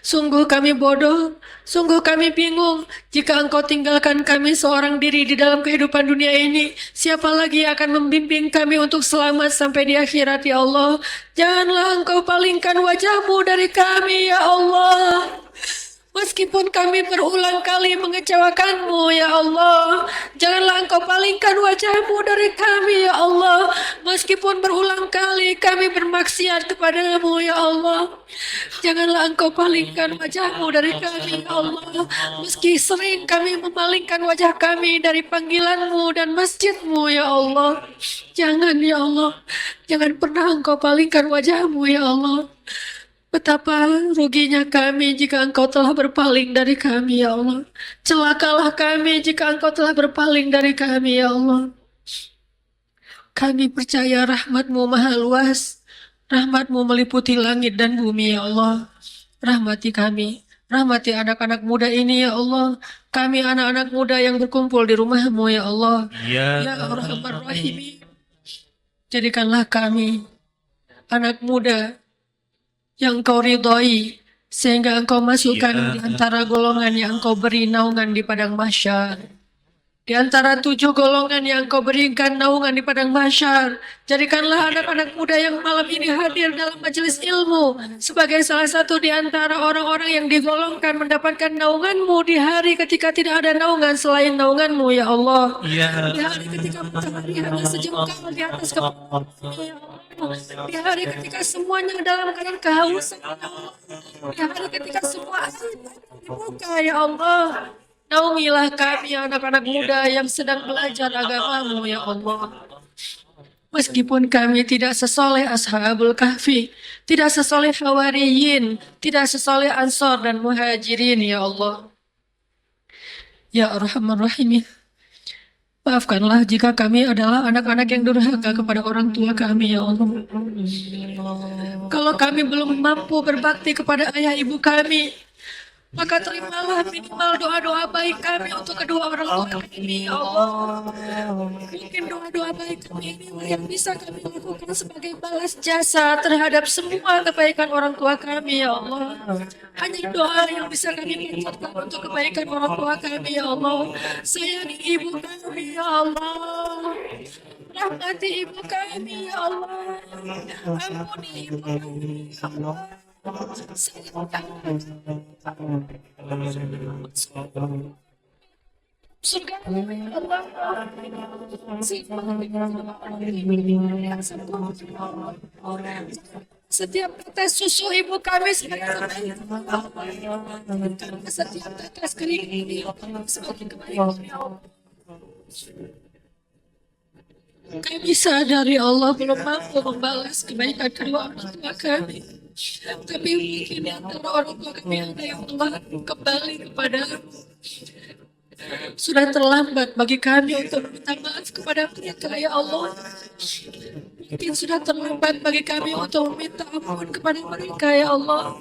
Sungguh kami bodoh, sungguh kami bingung. Jika Engkau tinggalkan kami seorang diri di dalam kehidupan dunia ini, siapa lagi yang akan membimbing kami untuk selamat sampai di akhirat ya Allah? Janganlah Engkau palingkan wajah-Mu dari kami ya Allah. Meskipun kami berulang kali mengecewakan-Mu ya Allah, janganlah Engkau palingkan wajah-Mu dari kami ya Allah. Meskipun berulang kali kami bermaksiat kepada-Mu ya Allah, janganlah Engkau palingkan wajah-Mu dari kami ya Allah. Meski sering kami memalingkan wajah kami dari panggilan-Mu dan masjid-Mu ya Allah, jangan ya Allah, jangan pernah Engkau palingkan wajah-Mu ya Allah. Betapa ruginya kami jika Engkau telah berpaling dari kami ya Allah. Celakalah kami jika Engkau telah berpaling dari kami ya Allah. Kami percaya rahmat-Mu maha luas. Rahmat-Mu meliputi langit dan bumi ya Allah. Rahmati kami. Rahmati anak-anak muda ini ya Allah. Kami anak-anak muda yang berkumpul di rumah-Mu ya Allah. Ya Arhamar Rahimin. Jadikanlah kami anak muda yang Engkau ridhoi, sehingga Engkau masukkan di antara golongan yang Engkau beri naungan di padang mahsyar. Di antara 7 golongan yang Engkau berikan naungan di padang mahsyar, jadikanlah anak-anak muda yang malam ini hadir dalam majelis ilmu sebagai salah satu di antara orang-orang yang digolongkan mendapatkan naungan-Mu di hari ketika tidak ada naungan selain naungan-Mu, ya Allah. Di hari ketika matahari hanya sejengkal di atas kepala, ya Allah. Di hari ketika semuanya dalam keadaan kehausan, ya Allah. Di hari ketika semua dibuka, ya Allah. Naungilah kami anak-anak muda yang sedang belajar agama-Mu, ya Allah. Meskipun kami tidak sesoleh Ashabul Kahfi, tidak sesoleh Hawariyin, tidak sesoleh Ansor dan Muhajirin, ya Allah. Ya Arhamar Rahimin, maafkanlah jika kami adalah anak-anak yang durhaka kepada orang tua kami, ya Allah. Kalau kami belum mampu berbakti kepada ayah ibu kami, maka terimalah minimal doa-doa baik kami untuk kedua orang tua kami, ya Allah. Mungkin doa-doa baik kami inilah yang bisa kami lakukan sebagai balas jasa terhadap semua kebaikan orang tua kami, ya Allah. Hanya doa yang bisa kami panjatkan untuk kebaikan orang tua kami, ya Allah. Sayangi ibu kami, ya Allah. Rahmati ibu kami, ya Allah. Ampuni ibu kami, ya Allah. Surga Allah, setiap tetes susu ibu kami sebagai kebaikan, setiap tetes kering ibu kami sebagai kebaikan, ya Allah. Kami sadari Allah belum mampu membalas kebaikan kedua orang tua kami. Tapi mungkin di antara orang tua kami ada yang telah kembali kepada sudah terlambat bagi kami untuk meminta maaf kepada mereka, ya Allah. Mungkin sudah terlambat bagi kami untuk meminta ampun kepada mereka, ya Allah.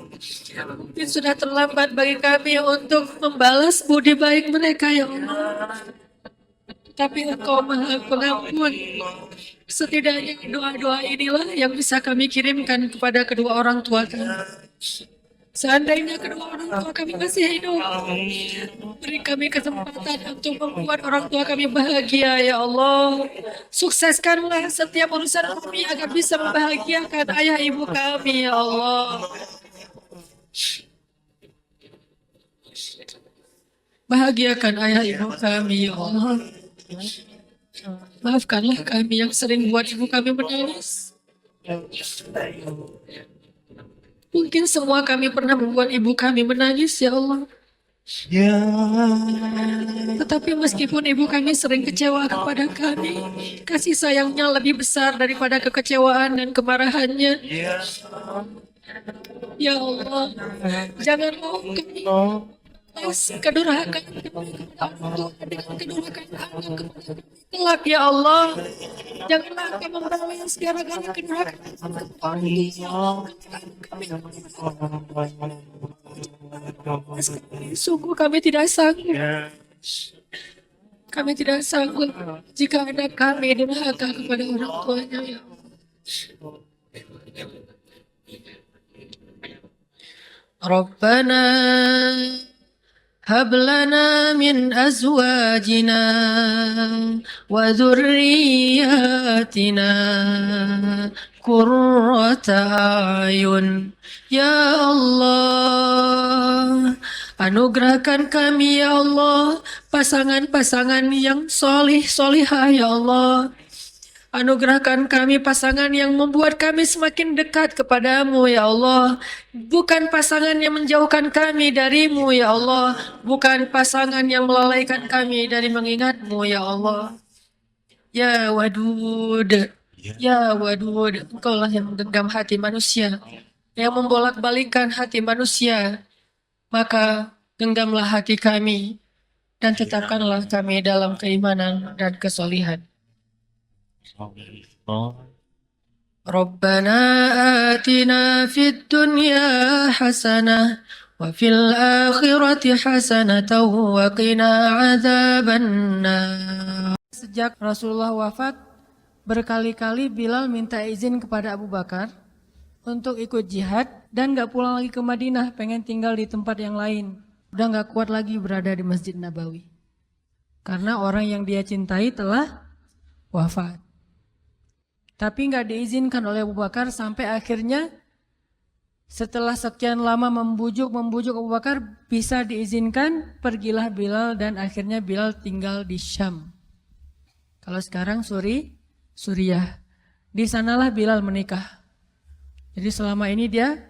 Mungkin sudah terlambat bagi kami untuk membalas budi baik mereka, ya Allah. Tapi Engkau Maha Pengampun. Setidaknya doa-doa inilah yang bisa kami kirimkan kepada kedua orang tua kami. Seandainya kedua orang tua kami masih hidup, beri kami kesempatan untuk membuat orang tua kami bahagia, ya Allah. Sukseskanlah setiap urusan kami agar bisa membahagiakan ayah ibu kami, ya Allah. Bahagiakan ayah ibu kami, ya Allah. Maafkanlah kami yang sering buat ibu kami menangis. Mungkin semua kami pernah membuat ibu kami menangis, ya Allah. Tetapi meskipun ibu kami sering kecewa kepada kami, kasih sayangnya lebih besar daripada kekecewaan dan kemarahannya. Ya Allah, janganlah kami kedurhakaan dengan kedurhakaan anak kepada kelak, ya Allah. Janganlah kami membalas gara-gara kedurhakaan sungguh kami tidak sanggup. Kami tidak sanggup jika anak kami durhaka kepada orang tuanya, ya Rabbana هب لنا من أزواجنا وذرياتنا قرة أعين. Ya Allah, anugerahkan kami, ya Allah, pasangan-pasangan yang solih solihah, ya Allah. Anugerahkan kami pasangan yang membuat kami semakin dekat kepadamu, ya Allah. Bukan pasangan yang menjauhkan kami darimu, ya Allah. Bukan pasangan yang melalaikan kami dari mengingatmu, ya Allah. Ya Wadud, ya Wadud, Engkaulah yang menggenggam hati manusia, yang membolak-balikan hati manusia. Maka genggamlah hati kami dan tetapkanlah kami dalam keimanan dan kesolihan. Rabbana atina fid dunya hasanah wa fil akhirati hasanatan wa qina adzabannar. Sejak Rasulullah wafat, berkali-kali Bilal minta izin kepada Abu Bakar untuk ikut jihad dan gak pulang lagi ke Madinah, pengen tinggal di tempat yang lain. Udah gak kuat lagi berada di Masjid Nabawi. Karena orang yang dia cintai telah wafat. Tapi gak diizinkan oleh Abu Bakar sampai akhirnya setelah sekian lama membujuk Abu Bakar bisa diizinkan, pergilah Bilal dan akhirnya Bilal tinggal di Syam. Kalau sekarang Suriah. Di sanalah Bilal menikah. Jadi selama ini dia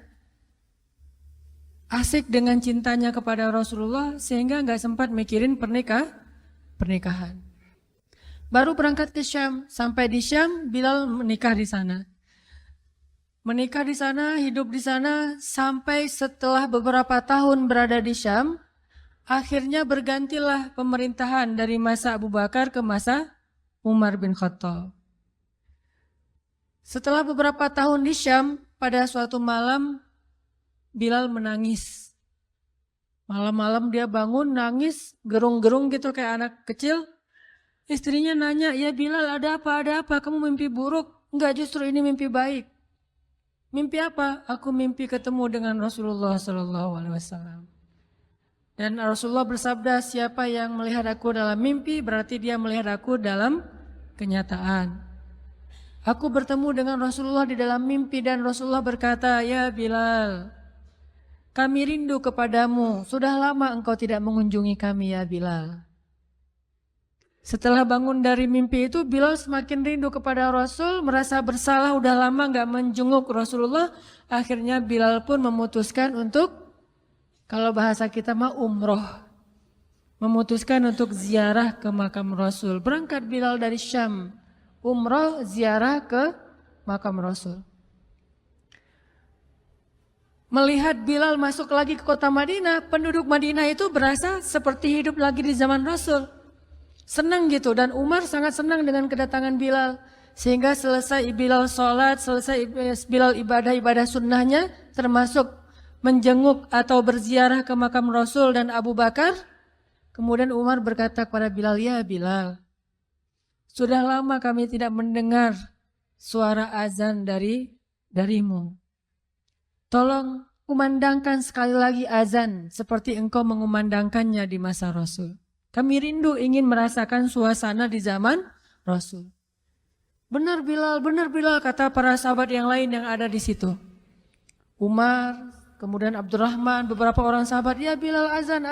asik dengan cintanya kepada Rasulullah sehingga gak sempat mikirin pernikahan. Baru berangkat ke Syam, sampai di Syam Bilal menikah di sana. Menikah di sana, hidup di sana sampai setelah beberapa tahun berada di Syam, akhirnya bergantilah pemerintahan dari masa Abu Bakar ke masa Umar bin Khattab. Setelah beberapa tahun di Syam, pada suatu malam Bilal menangis. Malam-malam dia bangun nangis, gerung-gerung gitu kayak anak kecil. Istrinya nanya, "Ya Bilal, ada apa? Ada apa? Kamu mimpi buruk?" "Enggak, justru ini mimpi baik." "Mimpi apa?" "Aku mimpi ketemu dengan Rasulullah SAW." Dan Rasulullah bersabda, "Siapa yang melihat aku dalam mimpi, berarti dia melihat aku dalam kenyataan." Aku bertemu dengan Rasulullah di dalam mimpi dan Rasulullah berkata, "Ya Bilal, kami rindu kepadamu. Sudah lama engkau tidak mengunjungi kami ya Bilal." Setelah bangun dari mimpi itu, Bilal semakin rindu kepada Rasul, merasa bersalah udah lama gak menjenguk Rasulullah. Akhirnya Bilal pun memutuskan untuk, kalau bahasa kita mah umroh, memutuskan untuk ziarah ke makam Rasul. Berangkat Bilal dari Syam, umroh ziarah ke makam Rasul. Melihat Bilal masuk lagi ke kota Madinah, penduduk Madinah itu berasa seperti hidup lagi di zaman Rasul. Senang gitu, dan Umar sangat senang dengan kedatangan Bilal. Sehingga selesai Bilal sholat, selesai Bilal ibadah-ibadah sunnahnya, termasuk menjenguk atau berziarah ke makam Rasul dan Abu Bakar. Kemudian Umar berkata kepada Bilal, "Ya Bilal, sudah lama kami tidak mendengar suara azan darimu. Tolong kumandangkan sekali lagi azan seperti engkau mengumandangkannya di masa Rasul. Kami rindu ingin merasakan suasana di zaman Rasul." Benar Bilal, kata para sahabat yang lain yang ada di situ. Umar, kemudian Abdurrahman, beberapa orang sahabat, "Ya Bilal, azan,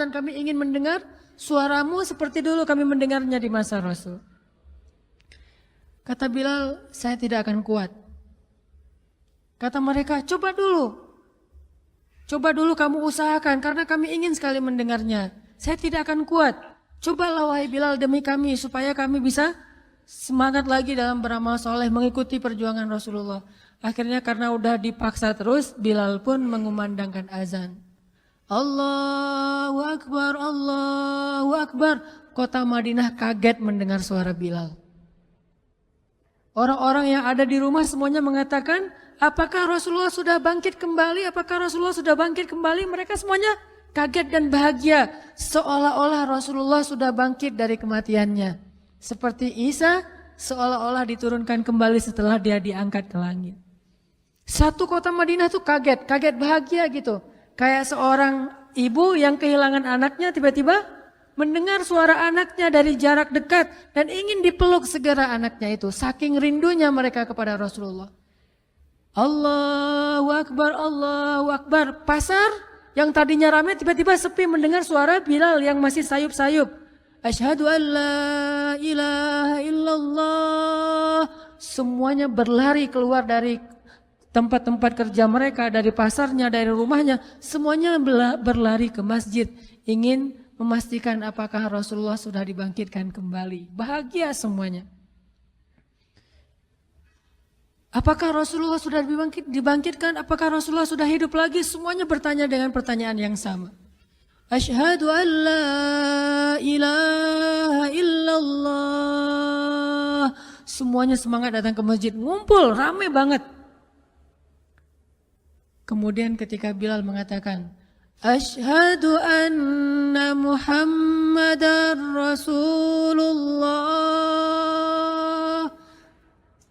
kami ingin mendengar suaramu seperti dulu kami mendengarnya di masa Rasul." Kata Bilal, "Saya tidak akan kuat." Kata mereka, coba dulu kamu usahakan karena kami ingin sekali mendengarnya. "Saya tidak akan kuat. Cobalah wahai Bilal demi kami supaya kami bisa semangat lagi dalam beramal soleh mengikuti perjuangan Rasulullah." Akhirnya karena udah dipaksa terus, Bilal pun mengumandangkan azan. Allahu Akbar, Allahu Akbar. Kota Madinah kaget mendengar suara Bilal. Orang-orang yang ada di rumah semuanya mengatakan, "Apakah Rasulullah sudah bangkit kembali? Apakah Rasulullah sudah bangkit kembali?" Mereka semuanya kaget dan bahagia, seolah-olah Rasulullah sudah bangkit dari kematiannya. Seperti Isa seolah-olah diturunkan kembali setelah dia diangkat ke langit. Satu kota Madinah tuh kaget bahagia gitu. Kayak seorang ibu yang kehilangan anaknya tiba-tiba mendengar suara anaknya dari jarak dekat dan ingin dipeluk segera anaknya itu. Saking rindunya mereka kepada Rasulullah. Allahu Akbar, Allahu Akbar. Pasar yang tadinya ramai tiba-tiba sepi mendengar suara Bilal yang masih sayup-sayup. Asyhadu an la ilaha illallah. Semuanya berlari keluar dari tempat-tempat kerja mereka, dari pasarnya, dari rumahnya. Semuanya berlari ke masjid, ingin memastikan apakah Rasulullah sudah dibangkitkan kembali. Bahagia semuanya. Apakah Rasulullah sudah dibangkitkan? Apakah Rasulullah sudah hidup lagi? Semuanya bertanya dengan pertanyaan yang sama. Asyhadu an la ilaha illallah. Semuanya semangat datang ke masjid, ngumpul, ramai banget. Kemudian ketika Bilal mengatakan, "Asyhadu anna Muhammadar Rasulullah.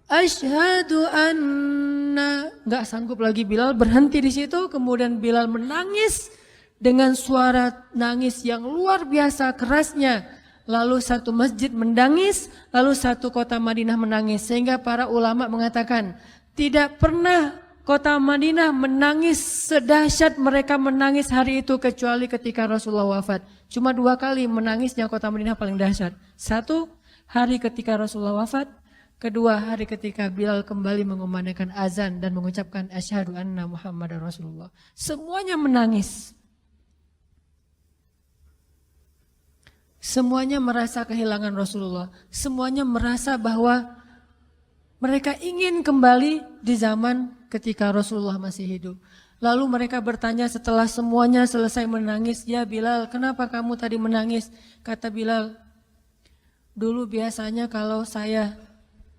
Asyhadu anna karena nggak sanggup lagi Bilal berhenti di situ, kemudian Bilal menangis dengan suara nangis yang luar biasa kerasnya. Lalu satu masjid menangis, lalu satu kota Madinah menangis. Sehingga para ulama mengatakan tidak pernah kota Madinah menangis sedahsyat mereka menangis hari itu kecuali ketika Rasulullah wafat. Cuma 2 kali menangisnya kota Madinah paling dahsyat. 1 hari ketika Rasulullah wafat, kedua hari ketika Bilal kembali mengumandangkan azan dan mengucapkan asyhadu anna Muhammadar Rasulullah. Semuanya menangis. Semuanya merasa kehilangan Rasulullah. Semuanya merasa bahwa mereka ingin kembali di zaman ketika Rasulullah masih hidup. Lalu mereka bertanya setelah semuanya selesai menangis, "Ya Bilal, kenapa kamu tadi menangis?" Kata Bilal, "Dulu biasanya kalau saya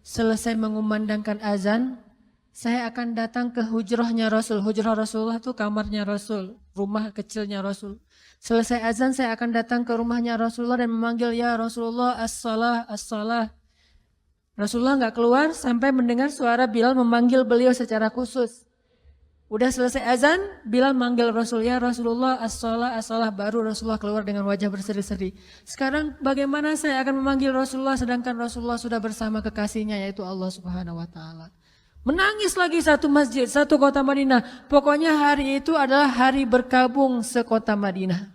selesai mengumandangkan azan, saya akan datang ke hujrahnya Rasul." Hujrah Rasulullah itu kamarnya Rasul, rumah kecilnya Rasul. Selesai azan saya akan datang ke rumahnya Rasulullah dan memanggil, "Ya Rasulullah, as-salah, as-salah." Rasulullah nggak keluar sampai mendengar suara Bilal memanggil beliau secara khusus. Udah selesai azan, Bilal manggil Rasul, "Ya Rasulullah, as-salah, as-salah." Baru Rasulullah keluar dengan wajah berseri-seri. Sekarang bagaimana saya akan memanggil Rasulullah sedangkan Rasulullah sudah bersama kekasihnya yaitu Allah Subhanahu wa taala. Menangis lagi satu masjid, satu kota Madinah. Pokoknya hari itu adalah hari berkabung sekota Madinah.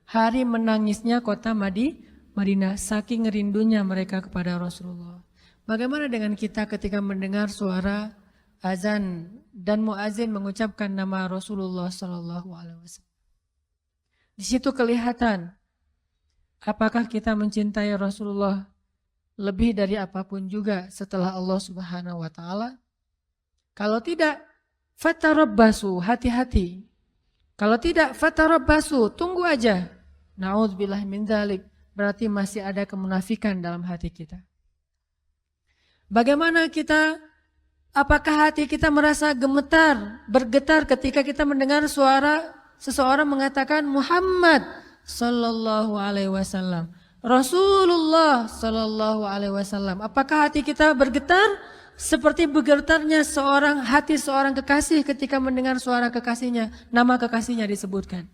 Hari menangisnya kota Madinah, saking rindunya mereka kepada Rasulullah. Bagaimana dengan kita ketika mendengar suara azan dan muazin mengucapkan nama Rasulullah Sallallahu Alaihi Wasallam? Di situ kelihatan apakah kita mencintai Rasulullah lebih dari apapun juga setelah Allah Subhanahu wa taala. Kalau tidak, fatarabbasu, hati-hati. Kalau tidak, fatarabbasu, tunggu aja. Na'udzubillah min dzalik, berarti masih ada kemunafikan dalam hati kita. Bagaimana kita, apakah hati kita merasa gemetar, bergetar ketika kita mendengar suara seseorang mengatakan Muhammad sallallahu alaihi wasallam, Rasulullah sallallahu alaihi wasallam. Apakah hati kita bergetar seperti bergetarnya hati seorang kekasih ketika mendengar suara kekasihnya, nama kekasihnya disebutkan?